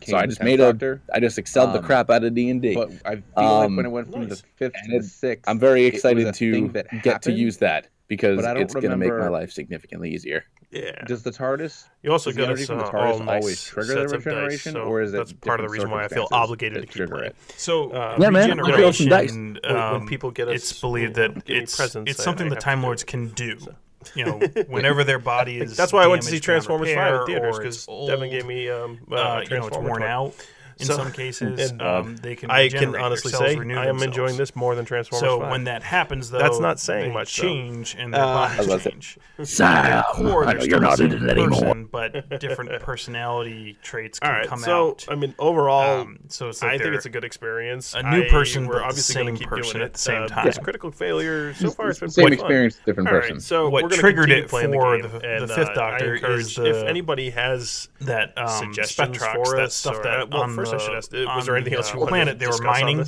[SPEAKER 2] So I just I just excelled the crap out of D&D.
[SPEAKER 5] But I feel like when it went from the 5th to the 6th,
[SPEAKER 2] I'm very excited to get to use that because it's going to make my life significantly easier.
[SPEAKER 5] Yeah. Does the TARDIS?
[SPEAKER 4] You also got
[SPEAKER 5] to always trigger the regeneration, or is it?
[SPEAKER 4] That's part of the reason why I feel obligated to trigger it.
[SPEAKER 1] So
[SPEAKER 2] yeah, man, I'll some dice.
[SPEAKER 1] When people get it's believed that it's something the Time Lords can do. You know, whenever their body is.
[SPEAKER 4] That's why I went to see Transformers 5 in theaters, because Devin gave me
[SPEAKER 1] Transformers. It's worn out. In some cases, they can.
[SPEAKER 4] I can honestly say I am enjoying this more than Transformers 5.
[SPEAKER 1] So when that happens, though,
[SPEAKER 4] that's not saying much.
[SPEAKER 1] Change and their bodies change.
[SPEAKER 2] Core, I know you're not in it anymore.
[SPEAKER 1] But different personality traits can come
[SPEAKER 4] out. I mean, overall, so it's like I think it's a good experience.
[SPEAKER 1] A new person, we're obviously going to keep doing it
[SPEAKER 4] at
[SPEAKER 1] the same time.
[SPEAKER 4] Critical failure. So far, it's been
[SPEAKER 5] same experience, different person.
[SPEAKER 4] So
[SPEAKER 1] what triggered it for the Fifth Doctor is
[SPEAKER 4] if anybody has
[SPEAKER 1] that
[SPEAKER 4] suggestions for us, stuff that first I should ask. Was there anything else you wanted
[SPEAKER 1] planet they were mining?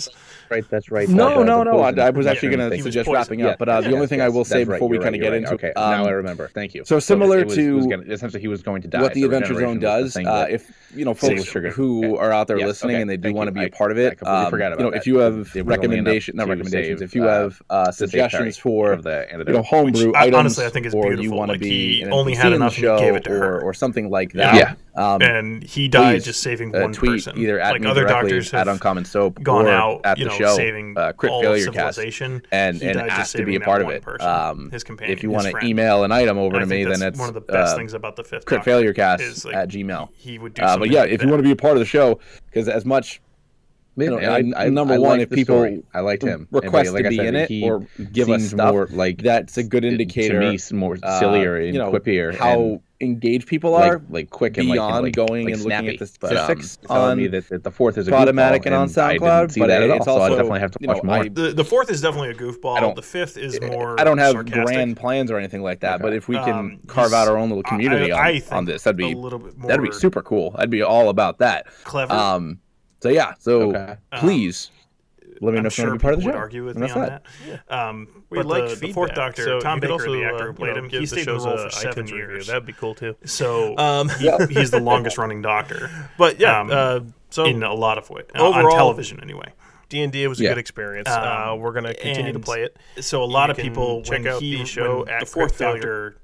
[SPEAKER 5] Right, that's right.
[SPEAKER 2] No. I was actually going to suggest wrapping up, but the only thing I will say before we kind of get into
[SPEAKER 5] okay, now I remember. Thank you.
[SPEAKER 2] So similar to
[SPEAKER 5] essentially he was going to die.
[SPEAKER 2] What the Adventure Zone does, if folks who are out there listening and they do want to be a part of it, if you have if you have suggestions for homebrew items,
[SPEAKER 1] honestly I think is beautiful.
[SPEAKER 2] Or you want to be in
[SPEAKER 1] only had enough
[SPEAKER 2] show
[SPEAKER 1] gave it to her
[SPEAKER 2] or something like that.
[SPEAKER 1] And he died just saving one person.
[SPEAKER 2] Either at me other doctors at Uncommon Soap
[SPEAKER 1] gone out
[SPEAKER 2] at the show,
[SPEAKER 1] saving
[SPEAKER 2] Crit
[SPEAKER 1] all
[SPEAKER 2] Failure
[SPEAKER 1] of
[SPEAKER 2] Cast,
[SPEAKER 1] civilization,
[SPEAKER 2] and asked to be a part of it.
[SPEAKER 1] His companion,
[SPEAKER 2] if you want to email an item over to me, then it's
[SPEAKER 1] one of the best things about the Fifth
[SPEAKER 2] Crit Failure Cast at Gmail.
[SPEAKER 1] He would do
[SPEAKER 2] but yeah, if you want to be a part of the show, because as much. Number one, if people
[SPEAKER 5] I liked him
[SPEAKER 2] request to be in it or give us stuff, that's a good indicator.
[SPEAKER 5] To me, more sillier and quippier.
[SPEAKER 2] How engaged people are,
[SPEAKER 5] like quick
[SPEAKER 2] and
[SPEAKER 5] beyond
[SPEAKER 2] going and
[SPEAKER 5] snappy.
[SPEAKER 2] Looking at the statistics
[SPEAKER 5] on me that the fourth is a
[SPEAKER 2] Podomatic and on SoundCloud,
[SPEAKER 5] but it's also, I definitely have to watch more.
[SPEAKER 1] The fourth is definitely a goofball. The fifth is more.
[SPEAKER 2] I don't have
[SPEAKER 1] sarcastic.
[SPEAKER 2] Grand plans or anything like that, but if we can carve out our own little community on this, that'd be super cool. I'd be all about that.
[SPEAKER 1] Clever.
[SPEAKER 2] So yeah, please let me know if you want to be part of the show.
[SPEAKER 1] Argue with me on that.
[SPEAKER 4] We like
[SPEAKER 1] the Fourth Doctor.
[SPEAKER 4] So
[SPEAKER 1] Tom Baker,
[SPEAKER 4] also,
[SPEAKER 1] the actor who played him, he stayed in the role for 7 years.
[SPEAKER 4] That'd be cool too.
[SPEAKER 1] So he's the longest running Doctor.
[SPEAKER 4] But yeah, so
[SPEAKER 1] in a lot of ways,
[SPEAKER 4] overall,
[SPEAKER 1] on television anyway.
[SPEAKER 4] D&D was a good experience. We're going to continue to play it.
[SPEAKER 1] So a lot of people
[SPEAKER 4] check out the show at
[SPEAKER 1] the Fourth Doctor.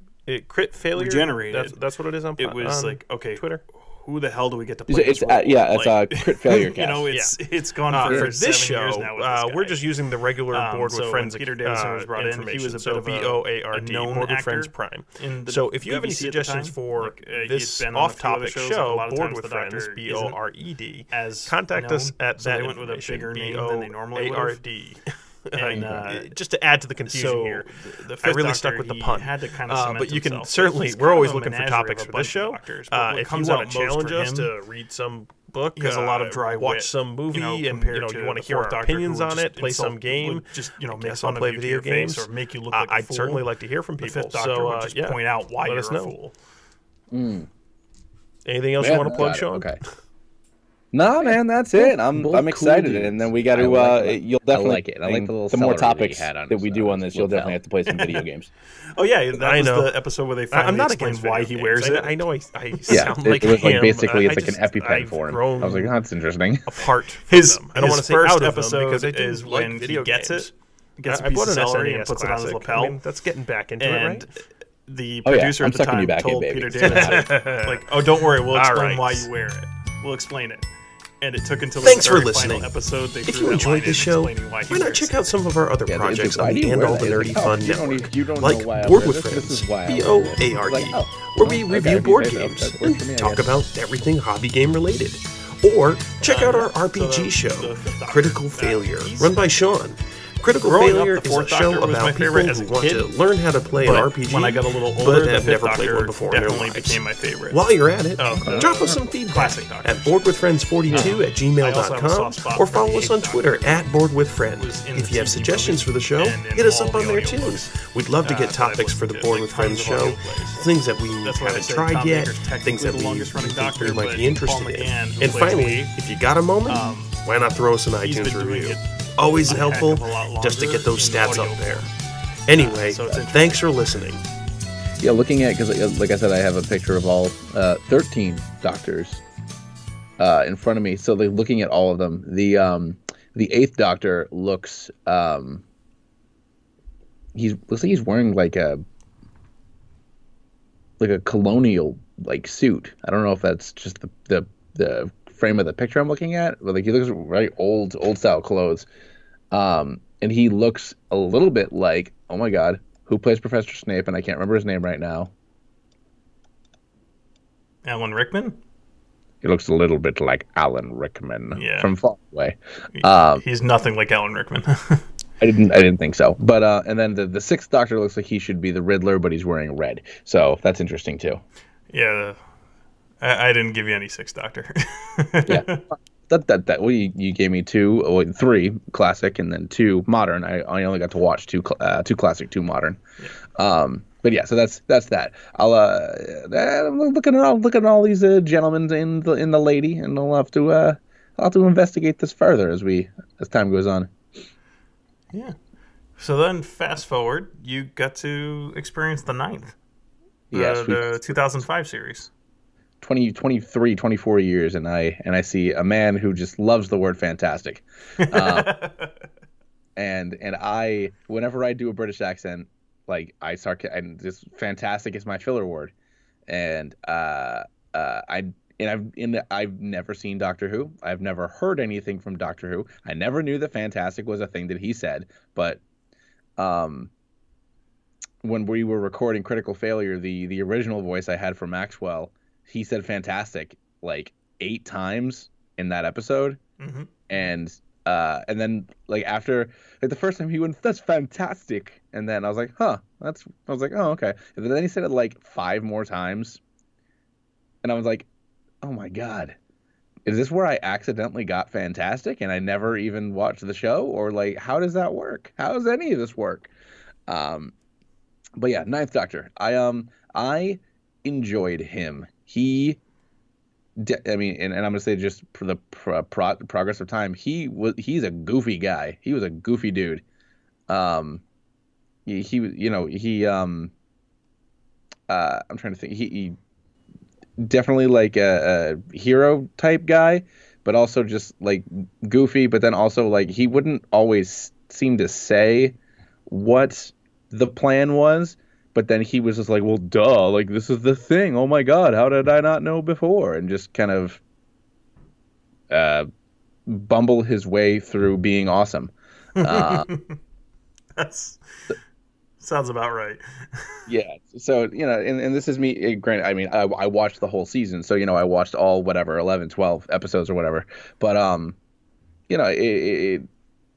[SPEAKER 4] Crit Failure
[SPEAKER 1] regenerated.
[SPEAKER 4] That's what it is on.
[SPEAKER 1] It was like
[SPEAKER 4] Twitter.
[SPEAKER 1] Who the hell do we get to play?
[SPEAKER 2] It's a Crit Failure Cast.
[SPEAKER 1] It's gone for
[SPEAKER 4] this
[SPEAKER 1] 7 years now.
[SPEAKER 4] We're just using the regular Board with Friends.
[SPEAKER 1] Peter Davison was brought in. He was a bit of
[SPEAKER 4] BOARD, Board with Friends Prime. So if you have any suggestions for this off-topic show, Board with Friends, BORED, contact us at that
[SPEAKER 1] went with a bigger name than they normally would.
[SPEAKER 4] And just to add to the confusion here,
[SPEAKER 1] I
[SPEAKER 4] really stuck with the pun.
[SPEAKER 1] Had to kind of
[SPEAKER 4] but you can certainly, we're always looking for topics for this show. If you want to challenge us to read some book,
[SPEAKER 1] he has a lot of dry
[SPEAKER 4] watch
[SPEAKER 1] wit,
[SPEAKER 4] some movie, and you want to hear our opinions on it, play some game,
[SPEAKER 1] just make fun of video games, or make you look like a
[SPEAKER 4] I'd
[SPEAKER 1] fool.
[SPEAKER 4] certainly like to hear from people.
[SPEAKER 1] The Fifth Doctor would just point out why you're a fool.
[SPEAKER 4] Anything else you want to plug, Sean?
[SPEAKER 5] Okay.
[SPEAKER 2] No, man, that's it. I'm excited, and then we got to. You'll definitely
[SPEAKER 5] like it. I like the little
[SPEAKER 2] more topics that we do on this. You'll definitely have to play some video games.
[SPEAKER 1] Oh yeah, that was the episode where they finally explained why he wears it.
[SPEAKER 4] I know I sound like
[SPEAKER 5] it was
[SPEAKER 4] him.
[SPEAKER 5] Basically it's like an EpiPen for him. I was like, oh, that's interesting.
[SPEAKER 4] Apart
[SPEAKER 1] his
[SPEAKER 4] I don't want to say
[SPEAKER 1] first
[SPEAKER 4] out of
[SPEAKER 1] episode
[SPEAKER 4] because
[SPEAKER 1] is when he gets it. Gets
[SPEAKER 4] I bought an
[SPEAKER 1] celery and puts it on his lapel.
[SPEAKER 4] That's getting back into it, right?
[SPEAKER 1] The producer at the time told Peter Davison, like, "Oh, don't worry, we'll explain why you wear it. We'll explain it." And it took until
[SPEAKER 4] Thanks for listening.
[SPEAKER 1] Episode,
[SPEAKER 4] if you enjoyed this show, why not check out some of our other projects on the And All the Nerdy Fun Network, like Board with Friends, BOARD, where we review board games and talk about everything hobby game related. Or check out our RPG show, Critical Failure, run by Sean. Critical Failure is a show about people who want to learn how to play an RPG,
[SPEAKER 1] when I got a little older,
[SPEAKER 4] but have never played one before in their lives.
[SPEAKER 1] Became my favorite.
[SPEAKER 4] While you're at it, drop us some feedback at boardwithfriends42@gmail.com or follow us on Twitter at boardwithfriends. If you have suggestions for the show, hit us up on there too. We'd love to get topics for the Board with Friends show, things that we haven't tried yet, things that we might be interested in. And finally, if you got a moment, why not throw us an iTunes review? Always helpful just to get those stats up there. Anyway, thanks for listening.
[SPEAKER 2] Yeah, looking at, because like I said, I have a picture of all 13 Doctors in front of me. So like looking at all of them, the 8th Doctor looks
[SPEAKER 5] looks like he's wearing like a colonial like suit. I don't know if that's just the frame of the picture I'm looking at, but like he looks very old style clothes. And he looks a little bit like, oh my God, who plays Professor Snape? And I can't remember his name right now.
[SPEAKER 1] Alan Rickman?
[SPEAKER 5] He looks a little bit like Alan Rickman from far away.
[SPEAKER 1] He's nothing like Alan Rickman.
[SPEAKER 5] I didn't think so. But and then the Sixth Doctor looks like he should be the Riddler, but he's wearing red. So that's interesting too.
[SPEAKER 1] Yeah, I didn't give you any Sixth Doctor.
[SPEAKER 5] Yeah, well, you gave me three classic, and then two modern. I only got to watch two classic, two modern. Yeah. But yeah, so that's that. I'm looking at all these gentlemen in the lady, and I'll have to investigate this further as time goes on.
[SPEAKER 1] Yeah. So then, fast forward, you got to experience the 9th.
[SPEAKER 5] Yes,
[SPEAKER 1] the 2005 series.
[SPEAKER 5] 24 years, and I see a man who just loves the word fantastic. And I, whenever I do a British accent, like and just fantastic is my filler word. And I've never seen Doctor Who. I've never heard anything from Doctor Who. I never knew that fantastic was a thing that he said. But when we were recording Critical Failure, the original voice I had for Maxwell, he said fantastic like 8 times in that episode.
[SPEAKER 1] Mm-hmm.
[SPEAKER 5] And then like after like the first time he went, that's fantastic. And then I was like, I was like, oh, okay. And then he said it like 5 more times. And I was like, oh my God, is this where I accidentally got fantastic and I never even watched the show? Or like, how does that work? How does any of this work? But yeah, 9th Doctor. I enjoyed him. And I'm gonna say just for the progress of time, he's a goofy guy. He was a goofy dude. I'm trying to think. He definitely like a hero type guy, but also just like goofy. But then also like he wouldn't always seem to say what the plan was. But then he was just like, well, duh, like this is the thing. Oh my God, how did I not know before? And just kind of bumble his way through being awesome.
[SPEAKER 1] That's sounds about right.
[SPEAKER 5] Yeah. So, and this is me. Granted, I mean, I watched the whole season. So, I watched all 11, 12 episodes or whatever. But, I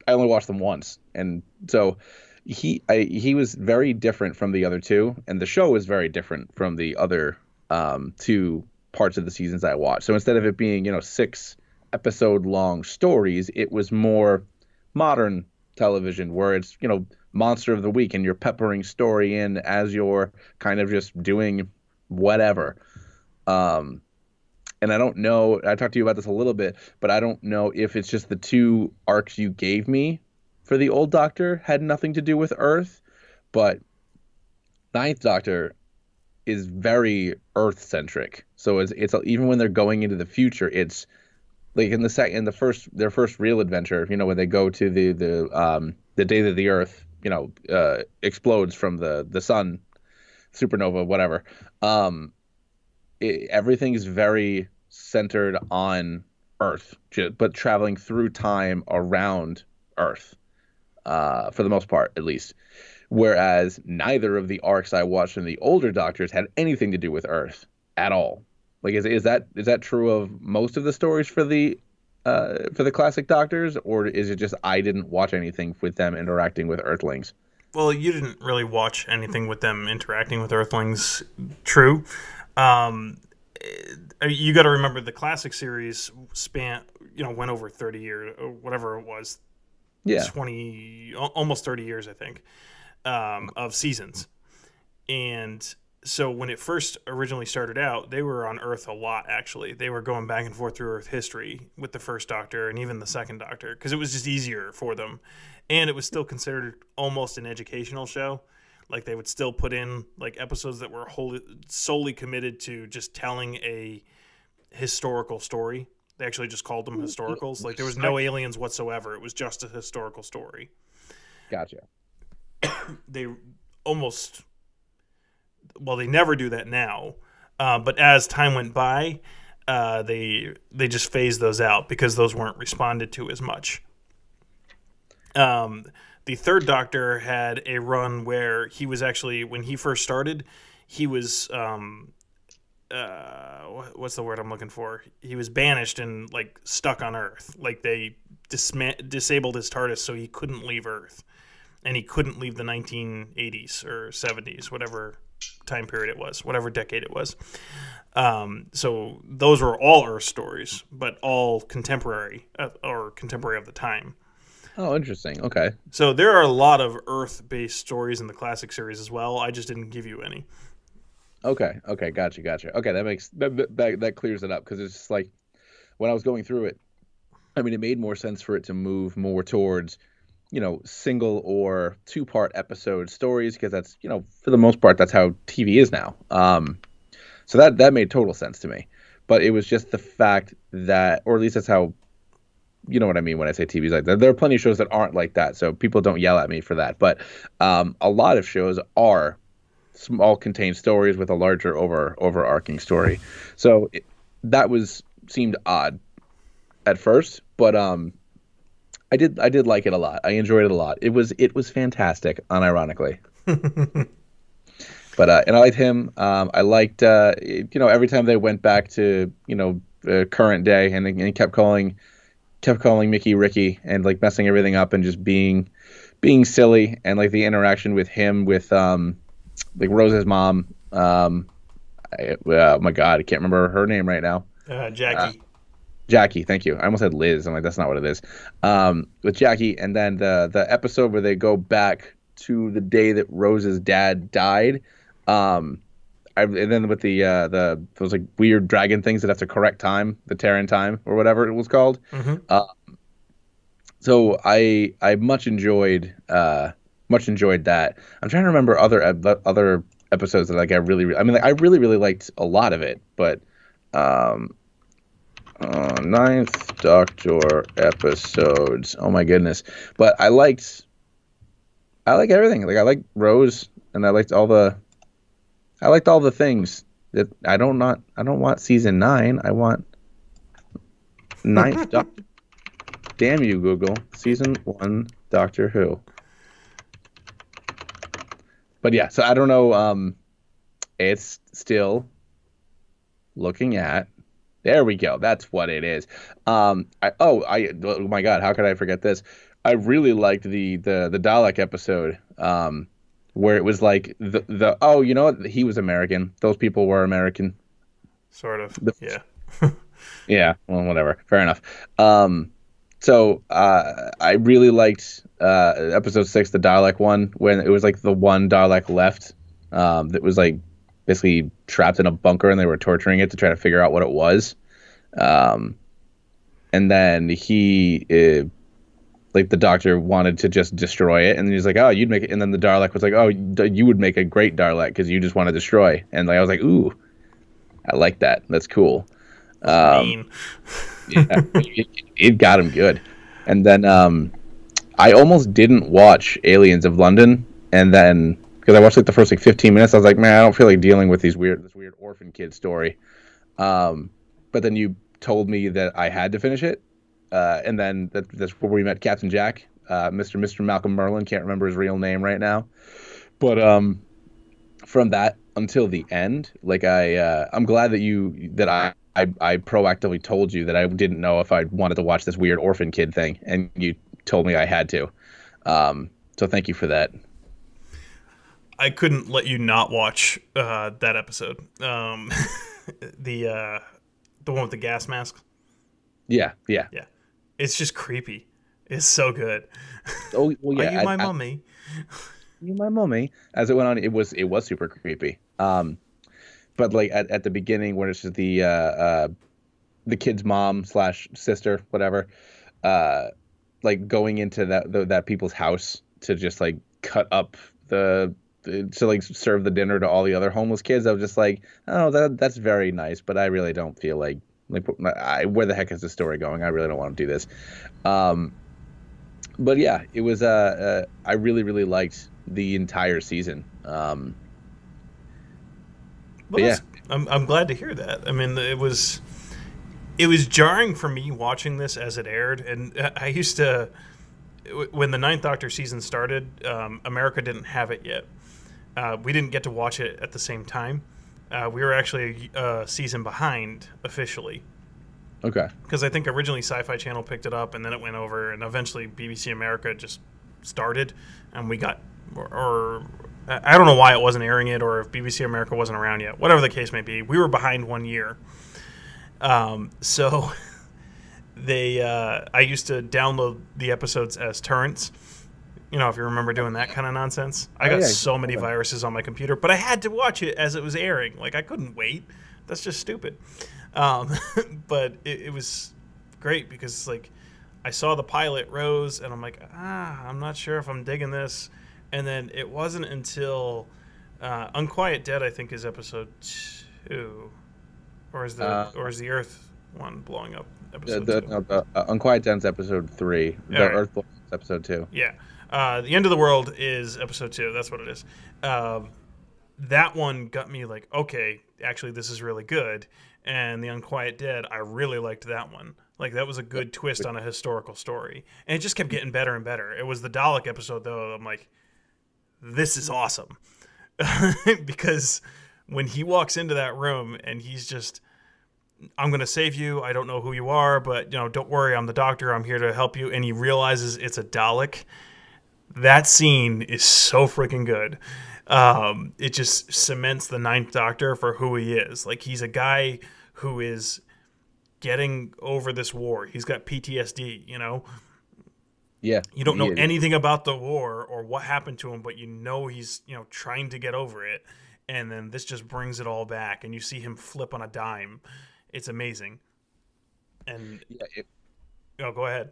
[SPEAKER 5] only watched them once. And so he was very different from the other two. And the show was very different from the other 2 parts of the seasons I watched. So instead of it being, 6 episode long stories, it was more modern television where it's, monster of the week and you're peppering story in as you're kind of just doing whatever. And I don't know, I talked to you about this a little bit, but I don't know if it's just the 2 arcs you gave me for the old Doctor had nothing to do with Earth, but 9th Doctor is very Earth centric. So it's even when they're going into the future, it's like in their first real adventure, when they go to the day that the Earth explodes from the sun, supernova, whatever. Everything is very centered on Earth, but traveling through time around Earth, for the most part, at least. Whereas neither of the arcs I watched in the older Doctors had anything to do with Earth at all. Like, is that true of most of the stories for the classic Doctors, or is it just I didn't watch anything with them interacting with Earthlings?
[SPEAKER 1] Well, you didn't really watch anything with them interacting with Earthlings. True. You got to remember the classic series went over 30 years or whatever it was.
[SPEAKER 5] Yeah.
[SPEAKER 1] 20, almost 30 years, I think, of seasons. And so when it first originally started out, they were on Earth a lot, actually. They were going back and forth through Earth history with the first Doctor and even the second Doctor because it was just easier for them. And it was still considered almost an educational show. Like, they would still put in like episodes that were solely committed to just telling a historical story. They actually just called them historicals. Like, there was no aliens whatsoever. It was just a historical story.
[SPEAKER 5] Gotcha.
[SPEAKER 1] they almost, well, they never do that now. But as time went by, they just phased those out because those weren't responded to as much. The third Doctor had a run where he was actually, when he first started, he was what's the word I'm looking for? He was banished and like stuck on Earth. Like they disabled his TARDIS so he couldn't leave Earth, and he couldn't leave the 1980s or 70s, whatever time period it was, whatever decade it was. So those were all Earth stories, but all contemporary or contemporary of the time.
[SPEAKER 2] Oh, interesting. Okay.
[SPEAKER 1] So there are a lot of Earth-based stories in the classic series as well. I just didn't give you any.
[SPEAKER 2] Okay. Gotcha. Okay, that clears it up, because it's just like when I was going through it, I mean, it made more sense for it to move more towards, single or 2-part episode stories, because that's, for the most part, that's how TV is now. So that made total sense to me. But it was just the fact that, or at least that's how, you know what I mean when I say TV's like that. There are plenty of shows that aren't like that, so people don't yell at me for that. But a lot of shows are small contained stories with a larger overarching story. So that seemed odd at first, but I did like it a lot. I enjoyed it a lot. It was fantastic, unironically. But and I liked him. I liked every time they went back to current day, and he kept calling Mickey Ricky, and like messing everything up and just being silly, and like the interaction with him with like Rose's mom. Oh my God, I can't remember her name right now.
[SPEAKER 1] Jackie.
[SPEAKER 2] Jackie, thank you. I almost said Liz. I'm like, that's not what it is. With Jackie, and then the episode where they go back to the day that Rose's dad died. And then with those like weird dragon things that have to correct time, the Terran time or whatever it was called. Mm-hmm. So I much enjoyed that. I'm trying to remember other episodes that like I really liked a lot of it, but Ninth Doctor episodes. Oh my goodness! But I like everything. Like I like Rose, and I liked all the things that I don't want season 9. I want Ninth Doctor. Damn you, Google. Season 1 Doctor Who. But yeah, so I don't know. It's still looking at. There we go. That's what it is. Oh my God, how could I forget this? I really liked the Dalek episode, where it was like he was American. Those people were American.
[SPEAKER 1] Sort of. Yeah.
[SPEAKER 2] Yeah. Well, whatever. Fair enough. So I really liked episode 6, the Dalek one, when it was like the one Dalek left that was like basically trapped in a bunker, and they were torturing it to try to figure out what it was. And then he, like the Doctor wanted to just destroy it, and he's like, "Oh, you'd make it." And then the Dalek was like, "Oh, you would make a great Dalek because you just want to destroy." And like I was like, "Ooh, I like that. That's cool." Yeah, it got him good. And then I almost didn't watch Aliens of London, and then because I watched like the first like 15 minutes, I was like, "Man, I don't feel like dealing with this weird orphan kid story." But then you told me that I had to finish it, and then that's where we met Captain Jack, Mr. Malcolm Merlin. Can't remember his real name right now, but from that until the end, like I'm glad that I proactively told you that I didn't know if I wanted to watch this weird orphan kid thing, and you told me I had to. So thank you for that.
[SPEAKER 1] I couldn't let you not watch that episode. The one with the gas mask.
[SPEAKER 2] Yeah.
[SPEAKER 1] It's just creepy. It's so good.
[SPEAKER 2] Oh well, yeah.
[SPEAKER 1] Are you my mummy?
[SPEAKER 2] You my mummy. As it went on, it was super creepy. But like at the beginning, when it's just the kid's mom / sister, whatever, like going into that people's house to just like cut up to like serve the dinner to all the other homeless kids. I was just like, oh, that's very nice, but I really don't feel like where the heck is the story going? I really don't want to do this.
[SPEAKER 5] But yeah, it was. I really, really liked the entire season.
[SPEAKER 1] Well, yeah, I'm glad to hear that. I mean, it was jarring for me watching this as it aired, and I used to, when the Ninth Doctor season started, America didn't have it yet. We didn't get to watch it at the same time. We were actually a season behind officially.
[SPEAKER 5] Okay.
[SPEAKER 1] Because I think originally Sci-Fi Channel picked it up, and then it went over, and eventually BBC America just started, and we got, or I don't know why it wasn't airing it, or if BBC America wasn't around yet. Whatever the case may be, we were behind 1 year. So I used to download the episodes as torrents. You know, if you remember doing that kind of nonsense. I got so many viruses on my computer, but I had to watch it as it was airing. Like, I couldn't wait. That's just stupid. But it was great because, like, I saw the pilot, Rose, and I'm like, I'm not sure if I'm digging this. And then it wasn't until Unquiet Dead, I think, is episode 2. Or is the Earth one blowing up episode 2?
[SPEAKER 5] Unquiet Dead's episode 3. The Earth blowing up is episode 2.
[SPEAKER 1] Yeah. The End of the World is episode 2. That's what it is. That one got me like, okay, actually this is really good. And the Unquiet Dead, I really liked that one. Like, that was a good twist on a historical story. And it just kept getting better and better. It was the Dalek episode, though. I'm like, this is awesome. Because when he walks into that room and he's just, I'm going to save you. I don't know who you are, but, you know, don't worry. I'm the doctor. I'm here to help you. And he realizes it's a Dalek. That scene is so freaking good. It just cements the Ninth Doctor for who he is. Like, he's a guy who is getting over this war. He's got PTSD, you know?
[SPEAKER 5] Yeah.
[SPEAKER 1] You don't know anything about the war or what happened to him, but you know he's, you know, trying to get over it. And then this just brings it all back, and you see him flip on a dime. It's amazing. And go ahead.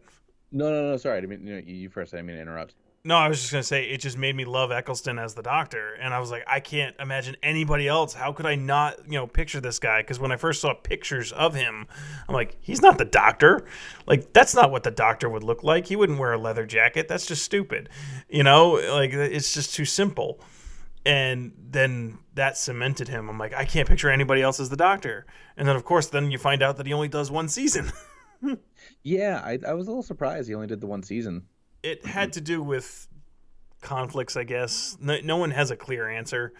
[SPEAKER 5] No. Sorry, I mean, you first. I didn't mean to interrupt.
[SPEAKER 1] No, I was just going to say, it just made me love Eccleston as the Doctor. And I was like, I can't imagine anybody else. How could I not, you know, picture this guy? Because when I first saw pictures of him, I'm like, he's not the Doctor. Like, that's not what the Doctor would look like. He wouldn't wear a leather jacket. That's just stupid. You know, like, it's just too simple. And then that cemented him. I'm like, I can't picture anybody else as the Doctor. And then, of course, then you find out that he only does one season.
[SPEAKER 5] Yeah, I was a little surprised he only did the one season.
[SPEAKER 1] It had to do with conflicts, I guess. No one has a clear answer,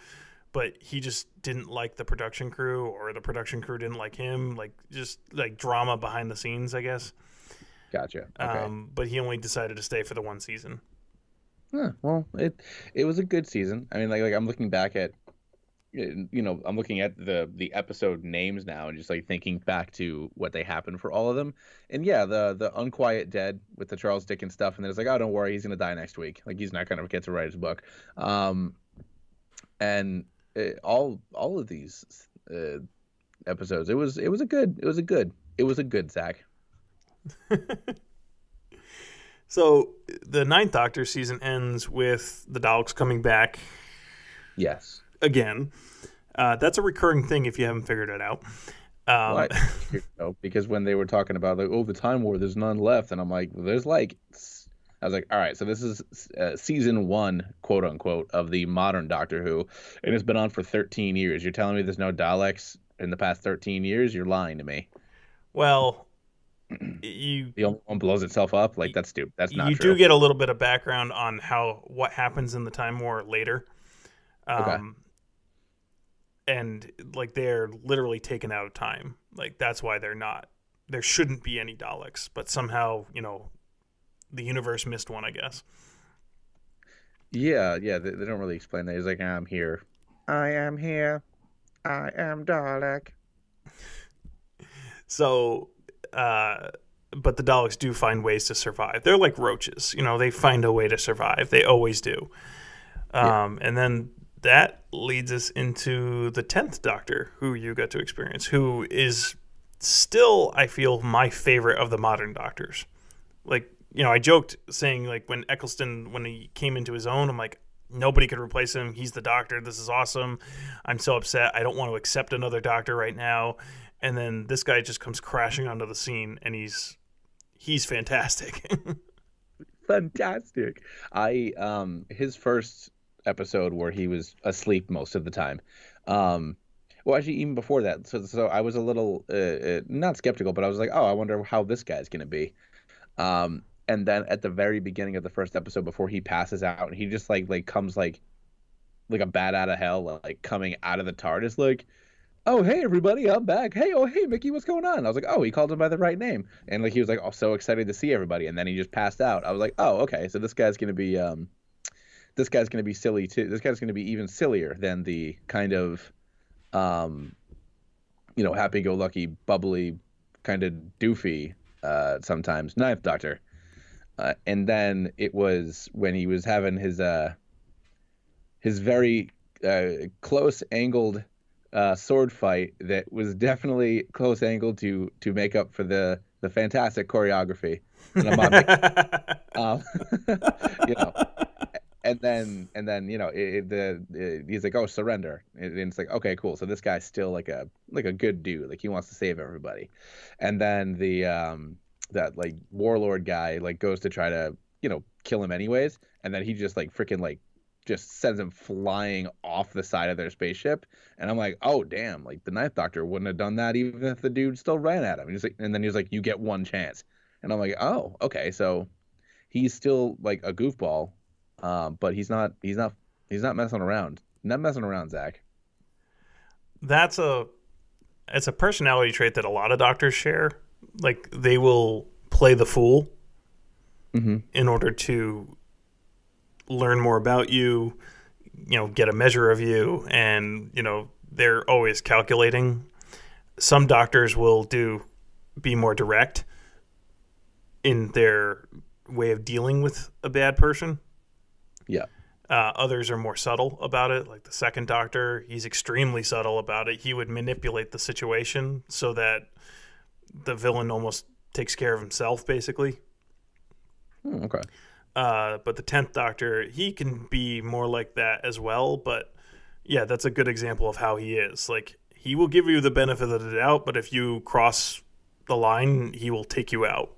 [SPEAKER 1] but he just didn't like the production crew, or the production crew didn't like him. Like, just like drama behind the scenes, I guess.
[SPEAKER 5] Gotcha. Okay.
[SPEAKER 1] But he only decided to stay for the one season.
[SPEAKER 5] Well, it was a good season. I mean, like I'm looking back at, you know, I'm looking at the episode names now and just like thinking back to what they happened for all of them. And yeah, the Unquiet Dead with the Charles Dickens stuff, and then it's like, oh, don't worry, he's gonna die next week. Like, he's not gonna get to write his book. And all of these episodes, it was a good Zach.
[SPEAKER 1] So the Ninth Doctor season ends with the Daleks coming back.
[SPEAKER 5] Yes.
[SPEAKER 1] Again. That's a recurring thing if you haven't figured it out.
[SPEAKER 5] Because when they were talking about, like, oh, the Time War, there's none left. And I'm like, there's like, I was like, all right, so this is season 1, quote unquote, of the modern Doctor Who. And it's been on for 13 years. You're telling me there's no Daleks in the past 13 years? You're lying to me.
[SPEAKER 1] Well,
[SPEAKER 5] the only one blows itself up. Like, that's stupid. That's not true.
[SPEAKER 1] You do get a little bit of background on what happens in the Time War later. Okay. And like, they're literally taken out of time. Like, that's why there shouldn't be any Daleks, but somehow, you know, the universe missed one, I guess.
[SPEAKER 5] Yeah, they don't really explain that. He's like, I'm here. I am here. I am Dalek.
[SPEAKER 1] So, but the Daleks do find ways to survive. They're like roaches, you know, they find a way to survive. They always do. And then that leads us into the 10th Doctor, who you got to experience, who is still, I feel, my favorite of the modern Doctors. Like, you know, I joked saying, like, when Eccleston, when he came into his own, I'm like, nobody could replace him. He's the Doctor. This is awesome. I'm so upset. I don't want to accept another Doctor right now. And then this guy just comes crashing onto the scene, and he's fantastic.
[SPEAKER 5] fantastic. His first episode where he was asleep most of the time. Well, actually, even before that, so I was a little not skeptical, but I was like, oh, I wonder how this guy's gonna be. And then at the very beginning of the first episode, before he passes out, and he just like comes like a bat out of hell, like coming out of the TARDIS, like, oh, hey everybody, I'm back. Hey, oh hey Mickey, what's going on? I was like, oh, he called him by the right name, and like he was like, oh, so excited to see everybody, and then he just passed out. I was like, oh, okay, so this guy's gonna be silly too. This guy's gonna be even sillier than the kind of happy-go-lucky, bubbly, kind of doofy sometimes Ninth Doctor. And then it was when he was having his very close-angled sword fight that was definitely close-angled to make up for the fantastic choreography. And I'm on And then he's like, oh, surrender, and it's like, okay, cool. So this guy's still like a good dude, like he wants to save everybody. And then that like warlord guy like goes to try to kill him anyways, and then he just like freaking like just sends him flying off the side of their spaceship. And I'm like, oh damn, like the Ninth Doctor wouldn't have done that even if the dude still ran at him. And then he was like, you get one chance. And I'm like, oh, okay, so he's still like a goofball. But he's not messing around. Not messing around, Zach.
[SPEAKER 1] It's a personality trait that a lot of doctors share. Like they will play the fool in order to learn more about you, get a measure of you, and they're always calculating. Some doctors will be more direct in their way of dealing with a bad person.
[SPEAKER 5] Yeah.
[SPEAKER 1] Others are more subtle about it, like the second Doctor. He's extremely subtle about it. He would manipulate the situation so that the villain almost takes care of himself, basically.
[SPEAKER 5] Okay.
[SPEAKER 1] But the 10th Doctor, he can be more like that as well. But yeah, that's a good example of how he is. Like, he will give you the benefit of the doubt, but if you cross the line, he will take you out.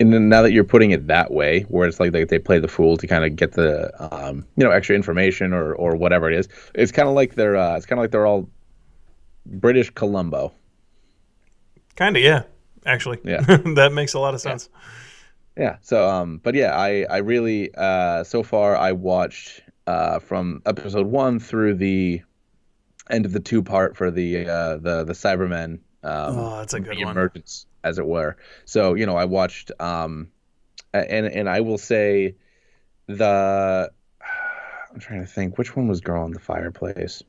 [SPEAKER 5] And now that you're putting it that way, where it's like they play the fool to kind of get the extra information or whatever it is, it's kind of like they're all British Columbo.
[SPEAKER 1] Kind of, yeah. Actually,
[SPEAKER 5] yeah,
[SPEAKER 1] that makes a lot of sense.
[SPEAKER 5] Yeah. So, but yeah, I really so far I watched from episode 1 through the end of the 2-part for the Cybermen.
[SPEAKER 1] That's a good one.
[SPEAKER 5] Emergence, as it were. So, I watched, and I will say I'm trying to think, which one was Girl in the Fireplace?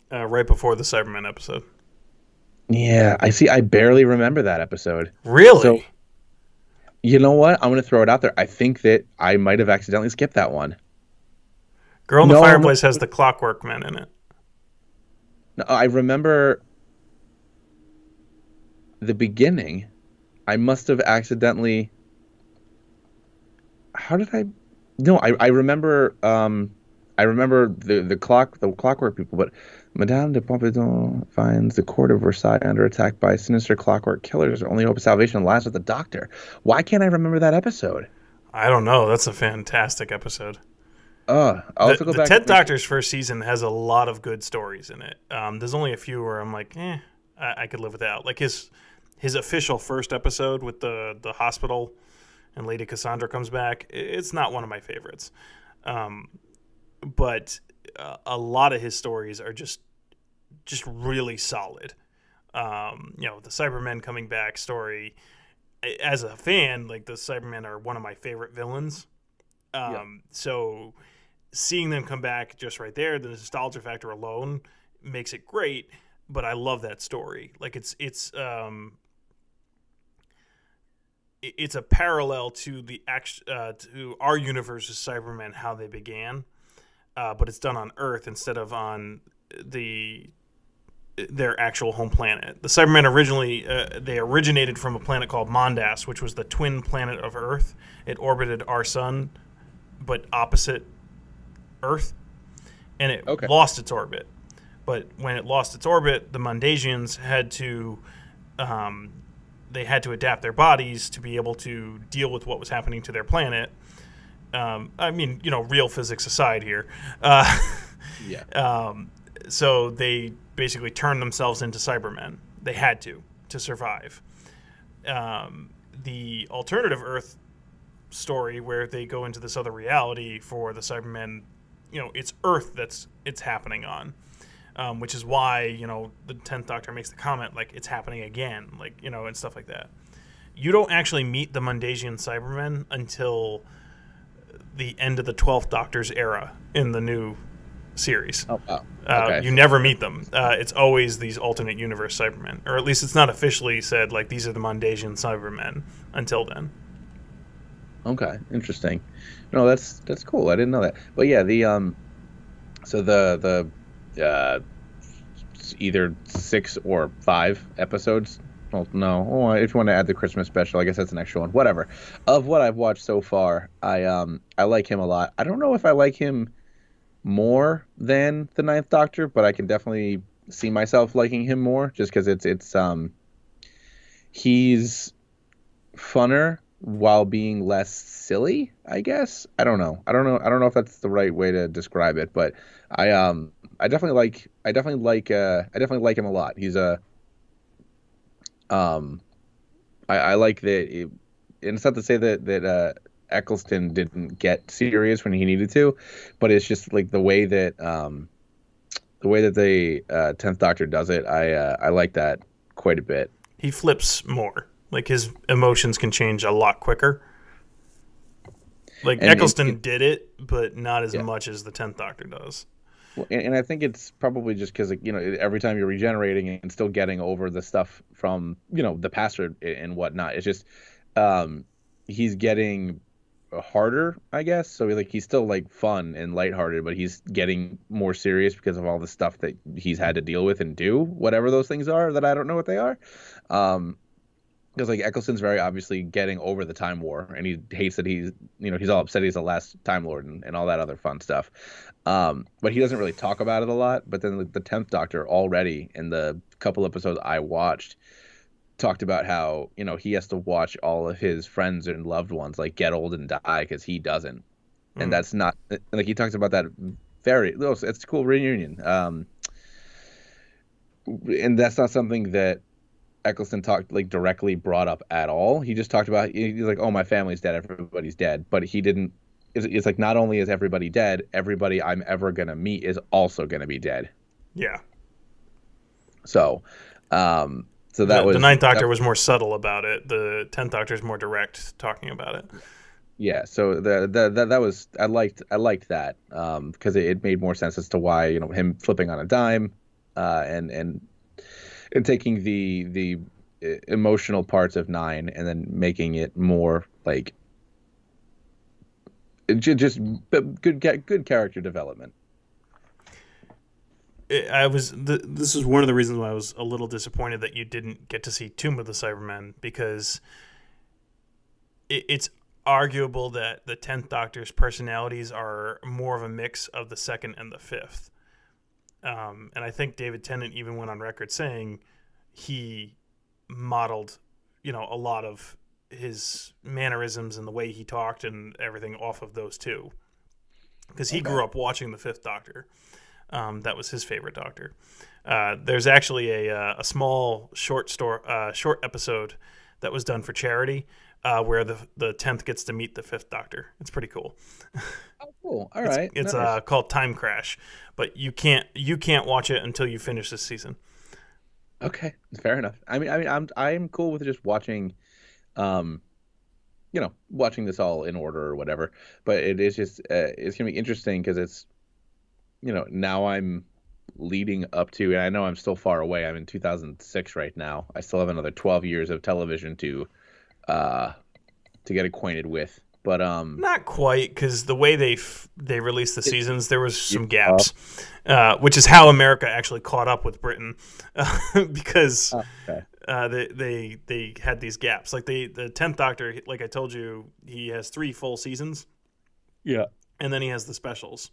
[SPEAKER 1] Right before the Cybermen episode.
[SPEAKER 5] Yeah, I barely remember that episode.
[SPEAKER 1] Really?
[SPEAKER 5] So, you know what? I'm going to throw it out there. I think that I might have accidentally skipped that one.
[SPEAKER 1] Girl in the Fireplace has the Clockwork Men in it.
[SPEAKER 5] No, I remember the beginning. I must have accidentally. How did I? No, I remember. I remember the Clockwork people, but Madame de Pompadour finds the court of Versailles under attack by sinister clockwork killers. Her only hope of salvation lies with the Doctor. Why can't I remember that episode?
[SPEAKER 1] I don't know. That's a fantastic episode.
[SPEAKER 5] I'll have to go back.
[SPEAKER 1] The 10th Doctor's first season has a lot of good stories in it. There's only a few where I'm like, I could live without. Like his official first episode with the hospital and Lady Cassandra comes back. It's not one of my favorites. But a lot of his stories are just really solid. The Cybermen coming back story. As a fan, like the Cybermen are one of my favorite villains. So seeing them come back just right there, the nostalgia factor alone makes it great. But I love that story. Like it's a parallel to to our universe's Cybermen, how they began, but it's done on Earth instead of on their actual home planet. The Cybermen originally they originated from a planet called Mondas, which was the twin planet of Earth. It orbited our sun, but opposite Earth, and it lost its orbit. But when it lost its orbit, the Mondasians had to they had to adapt their bodies to be able to deal with what was happening to their planet. I mean, real physics aside here. So they basically turned themselves into Cybermen. They had to survive. The alternative Earth story where they go into this other reality for the Cybermen, it's Earth it's happening on. Which is why, the 10th Doctor makes the comment, like, it's happening again, like, and stuff like that. You don't actually meet the Mundasian Cybermen until the end of the 12th Doctor's era in the new series.
[SPEAKER 5] Oh, wow. Okay.
[SPEAKER 1] You never meet them. It's always these alternate universe Cybermen. Or at least it's not officially said, like, these are the Mundasian Cybermen until then.
[SPEAKER 5] Okay, interesting. No, that's cool. I didn't know that. But yeah, either 6 or 5 episodes. Well, no, if you want to add the Christmas special, I guess that's an extra one. Whatever. Of what I've watched so far, I like him a lot. I don't know if I like him more than the 9th Doctor, but I can definitely see myself liking him more, just because he's funner while being less silly, I guess. I don't know if that's the right way to describe it, but I definitely like him a lot. He's I like that. And it's not to say that Eccleston didn't get serious when he needed to, but it's just like the way that the 10th Doctor does it. I like that quite a bit.
[SPEAKER 1] He flips more. Like, his emotions can change a lot quicker. Like, Eccleston did it, but not as much as the 10th Doctor does.
[SPEAKER 5] Well, and I think it's probably just because, every time you're regenerating and still getting over the stuff from, the past and whatnot, it's just he's getting harder, I guess. So, he's still, fun and lighthearted, but he's getting more serious because of all the stuff that he's had to deal with and do, whatever those things are that I don't know what they are. Because Eccleston's very obviously getting over the Time War, and he hates that he's all upset he's the last Time Lord and all that other fun stuff. But he doesn't really talk about it a lot. But then the 10th Doctor already in the couple episodes I watched talked about how he has to watch all of his friends and loved ones get old and die because he doesn't, and that's not he talks about that it's a cool reunion. And that's not something that Eccleston directly brought up at all. He just talked about, he's like, oh, my family's dead, everybody's dead. But he didn't, it's like, not only is everybody dead, everybody I'm ever going to meet is also going to be dead.
[SPEAKER 1] Yeah.
[SPEAKER 5] So, the
[SPEAKER 1] 9th Doctor was more subtle about it. The 10th Doctor is more direct talking about it.
[SPEAKER 5] Yeah. So that was, I liked that, because it made more sense as to why, him flipping on a dime, and taking the emotional parts of 9 and then making it more just good character development.
[SPEAKER 1] This is one of the reasons why I was a little disappointed that you didn't get to see Tomb of the Cybermen, because it's arguable that the 10th Doctor's personalities are more of a mix of the 2nd and the 5th. And I think David Tennant even went on record saying he modeled, a lot of his mannerisms and the way he talked and everything off of those two, because he grew up watching the 5th Doctor. That was his favorite Doctor. There's actually a small short episode that was done for charity, where the 10th gets to meet the 5th Doctor. It's pretty cool.
[SPEAKER 5] Oh, cool. All right.
[SPEAKER 1] It's nice. Called Time Crash, but you can't watch it until you finish this season.
[SPEAKER 5] Okay, fair enough. I mean, I'm cool with just watching, watching this all in order or whatever. But it is just it's gonna be interesting because it's, now I'm leading up to, and I know I'm still far away. I'm in 2006 right now. I still have another 12 years of television to get acquainted with. But
[SPEAKER 1] not quite, because the way they released the seasons, there was some gaps, which is how America actually caught up with Britain, because they had these gaps. Like the 10th Doctor, like I told you, he has 3 full seasons.
[SPEAKER 5] Yeah,
[SPEAKER 1] and then he has the specials,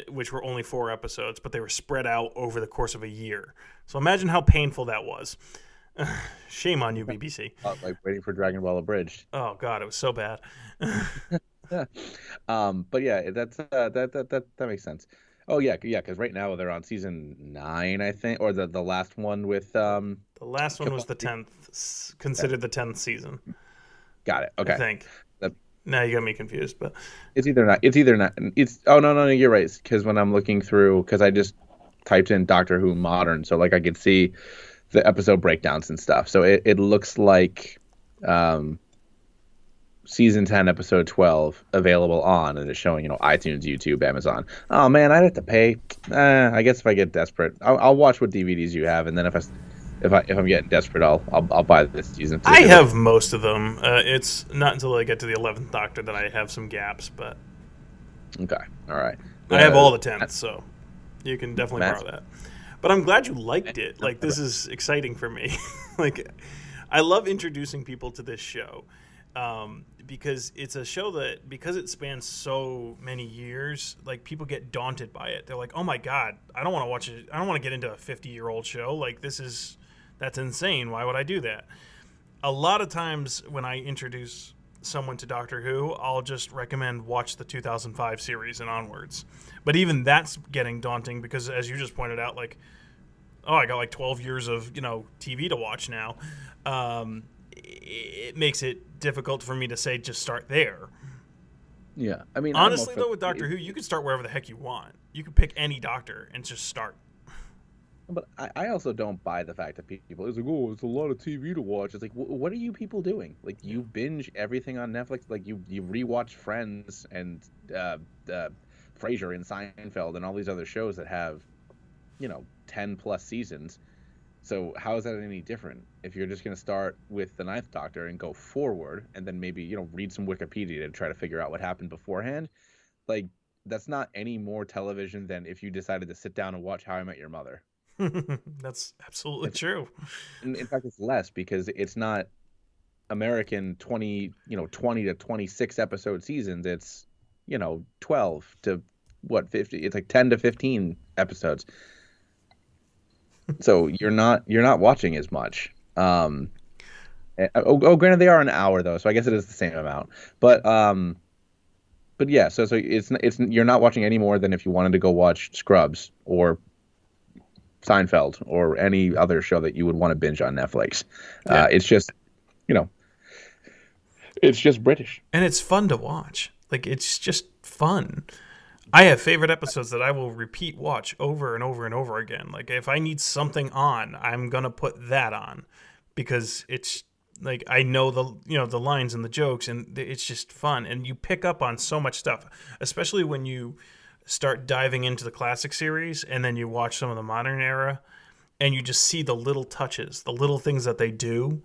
[SPEAKER 1] which were only 4 episodes, but they were spread out over the course of a year. So imagine how painful that was. Shame on you, BBC.
[SPEAKER 5] Like waiting for Dragon Ball Abridged.
[SPEAKER 1] Oh God, it was so bad.
[SPEAKER 5] But yeah, that makes sense. Oh yeah, because right now they're on season 9, I think, or the last one with
[SPEAKER 1] The last one was the 10th, considered the 10th season.
[SPEAKER 5] Got it. Okay.
[SPEAKER 1] I think. Now you got me confused, but
[SPEAKER 5] it's either not. Oh no, you're right. Because when I'm looking through, because I just typed in Doctor Who Modern, so like I could see the episode breakdowns and stuff. So it looks like season 10, episode 12 available on, and it's showing, iTunes, YouTube, Amazon. Oh man, I'd have to pay. I guess if I get desperate, I'll watch what DVDs you have, and then if I'm getting desperate, I'll buy this season 2.
[SPEAKER 1] I have most of them. It's not until I get to the 11th Doctor that I have some gaps, but
[SPEAKER 5] okay, all right.
[SPEAKER 1] I have all the 10th, so you can definitely borrow that. But I'm glad you liked it. Like, this is exciting for me. Like, I love introducing people to this show. Because it's a show that, because it spans so many years, like, people get daunted by it. They're like, oh my God, I don't want to watch it. I don't want to get into a 50-year-old show. Like, that's insane. Why would I do that? A lot of times when I introduce someone to Doctor Who, I'll just recommend watch the 2005 series and onwards. But even that's getting daunting because, as you just pointed out, like, oh, I got like 12 years of, TV to watch now. It makes it difficult for me to say just start there.
[SPEAKER 5] Yeah, I mean,
[SPEAKER 1] honestly though, with Doctor Who, you can start wherever the heck you want. You can pick any Doctor and just start.
[SPEAKER 5] But I also don't buy the fact that people it's like, oh, it's a lot of TV to watch. It's like, what are you people doing? Like, you binge everything on Netflix. Like, you rewatch Friends and Frasier and Seinfeld and all these other shows that have 10 plus seasons. So how is that any different if you're just going to start with the 9th Doctor and go forward and then maybe, read some Wikipedia to try to figure out what happened beforehand? Like, that's not any more television than if you decided to sit down and watch How I Met Your Mother.
[SPEAKER 1] That's absolutely true.
[SPEAKER 5] In fact, it's less because it's not American 20 to 26 episode seasons. It's, 12 to 50. It's like 10 to 15 episodes. So you're not watching as much. Granted they are an hour though, so I guess it is the same amount. But yeah, so it's you're not watching any more than if you wanted to go watch Scrubs or Seinfeld or any other show that you would want to binge on Netflix. Yeah. It's just, it's just British,
[SPEAKER 1] and it's fun to watch. Like, it's just fun. I have favorite episodes that I will repeat watch over and over and over again. Like, if I need something on, I'm going to put that on because it's like, I know the lines and the jokes, and it's just fun. And you pick up on so much stuff, especially when you start diving into the classic series and then you watch some of the modern era and you just see the little touches, the little things that they do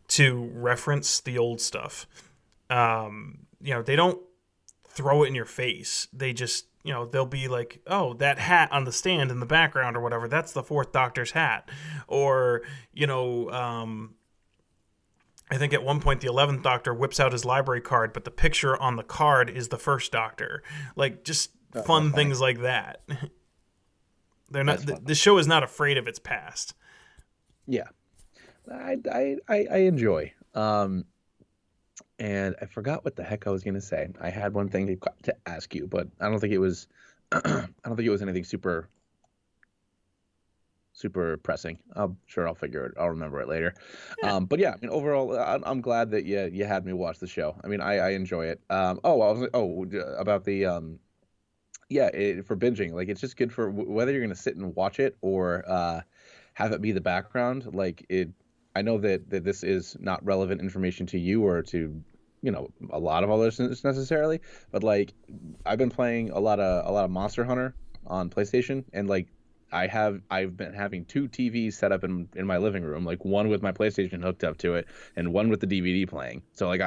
[SPEAKER 1] to reference the old stuff. They don't throw it in your face. They just, they'll be like, oh, that hat on the stand in the background or whatever, that's the 4th Doctor's hat. Or, I think at one point the 11th Doctor whips out his library card, but the picture on the card is the 1st Doctor. Like, just fun things like that. They're not. The show is not afraid of its past.
[SPEAKER 5] Yeah, I enjoy. And I forgot what the heck I was going to say. I had one thing to ask you, but I don't think it was. I don't think it was anything super pressing. I'm sure I'll figure it. I'll remember it later. Yeah. But yeah, I mean, overall, I'm glad that you had me watch the show. I mean, I enjoy it. About the for binging, like, it's just good for whether you're going to sit and watch it or have it be the background. Like, I know that this is not relevant information to you or to a lot of other listeners necessarily, but like, I've been playing a lot of Monster Hunter on PlayStation, and like, I've been having 2 TVs set up in my living room, like one with my PlayStation hooked up to it and one with the DVD playing. So like,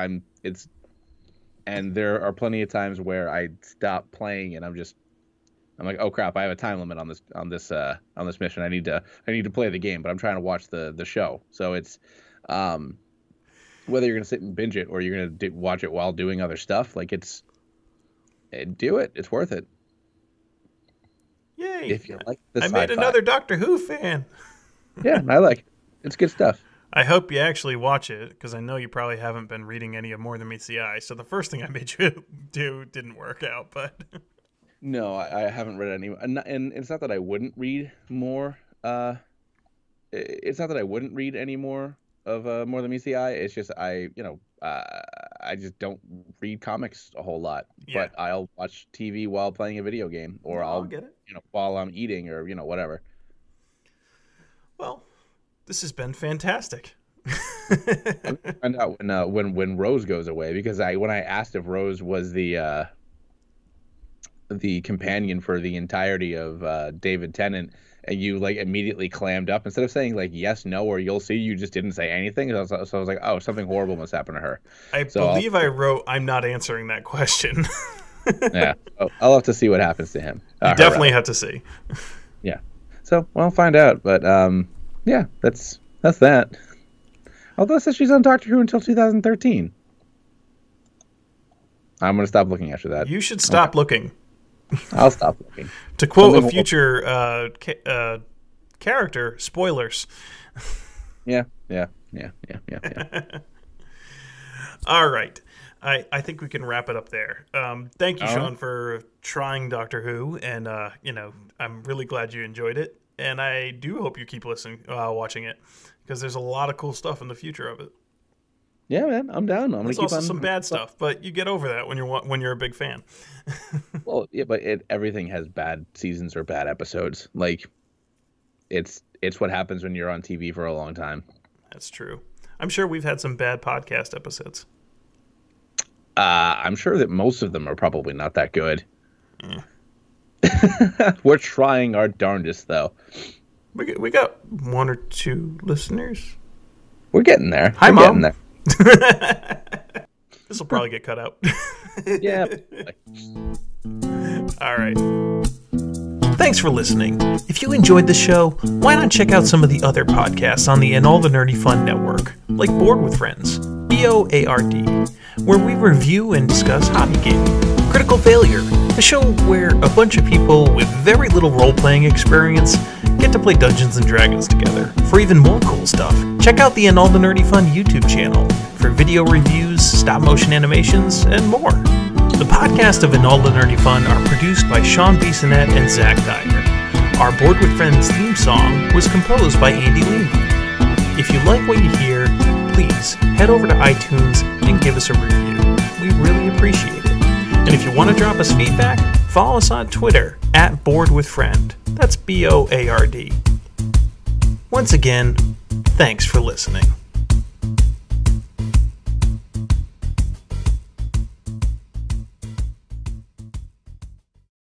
[SPEAKER 5] and there are plenty of times where I stop playing and I'm like, oh crap, I have a time limit on this mission. I need to play the game, but I'm trying to watch the show. So it's whether you're gonna sit and binge it or you're gonna watch it while doing other stuff, like, do it. It's worth it.
[SPEAKER 1] Yay!
[SPEAKER 5] If you like the
[SPEAKER 1] I made another Doctor Who fan.
[SPEAKER 5] Yeah, I like it. It's good stuff.
[SPEAKER 1] I hope you actually watch it, because I know you probably haven't been reading any of More Than Meets the Eye. So the first thing I made you do didn't work out, but...
[SPEAKER 5] No, I haven't read any, and it's not that I wouldn't read more. It's not that I wouldn't read any more of More Than Meets the Eye. It's just I just don't read comics a whole lot. Yeah. But I'll watch TV while playing a video game, or I'll get it. While I'm eating, or whatever.
[SPEAKER 1] Well, this has been fantastic.
[SPEAKER 5] Find out when Rose goes away, because when I asked if Rose was the companion for the entirety of David Tennant, and you like immediately clammed up, instead of saying like yes, no, or you'll see, you just didn't say anything. So I was like, oh, something horrible must happen to her.
[SPEAKER 1] I believe I wrote, I'm not answering that question.
[SPEAKER 5] Yeah, I'll have to see what happens to him.
[SPEAKER 1] You definitely have to see.
[SPEAKER 5] Yeah, so I'll find out. But yeah, that's that. Although it says she's on Doctor Who until 2013. I'm gonna stop looking after that.
[SPEAKER 1] You should stop looking.
[SPEAKER 5] I'll stop looking.
[SPEAKER 1] To quote a future character, spoilers.
[SPEAKER 5] Yeah.
[SPEAKER 1] All right. I think we can wrap it up there. Thank you, Sean, for trying Doctor Who, and I'm really glad you enjoyed it, and I do hope you keep watching it, because there's a lot of cool stuff in the future of it.
[SPEAKER 5] Yeah, man, I'm down.
[SPEAKER 1] There's also some bad stuff, but you get over that when you're a big fan.
[SPEAKER 5] Well, yeah, but everything has bad seasons or bad episodes. Like, it's what happens when you're on TV for a long time.
[SPEAKER 1] That's true. I'm sure we've had some bad podcast episodes.
[SPEAKER 5] I'm sure that most of them are probably not that good. We're trying our darndest, though.
[SPEAKER 1] We got 1 or 2 listeners.
[SPEAKER 5] We're getting there.
[SPEAKER 1] Hi,
[SPEAKER 5] We're
[SPEAKER 1] Mom. Getting there. This will probably get cut out.
[SPEAKER 5] Yeah.
[SPEAKER 1] All right. Thanks for listening. If you enjoyed the show, why not check out some of the other podcasts on the And All the Nerdy Fun Network, like Board with Friends, BOARD, where we review and discuss hobby gaming. Critical Failure, a show where a bunch of people with very little role-playing experience get to play Dungeons & Dragons together. For even more cool stuff, check out the And All the Nerdy Fun YouTube channel for video reviews, stop-motion animations, and more. The podcasts of And All the Nerdy Fun are produced by Sean Bissonette and Zach Dyer. Our Board with Friends theme song was composed by Andy Lehman. If you like what you hear, please head over to iTunes and give us a review. We really appreciate it. And if you want to drop us feedback, follow us on Twitter @BoardWithFriend. That's BOARD. Once again, thanks for listening.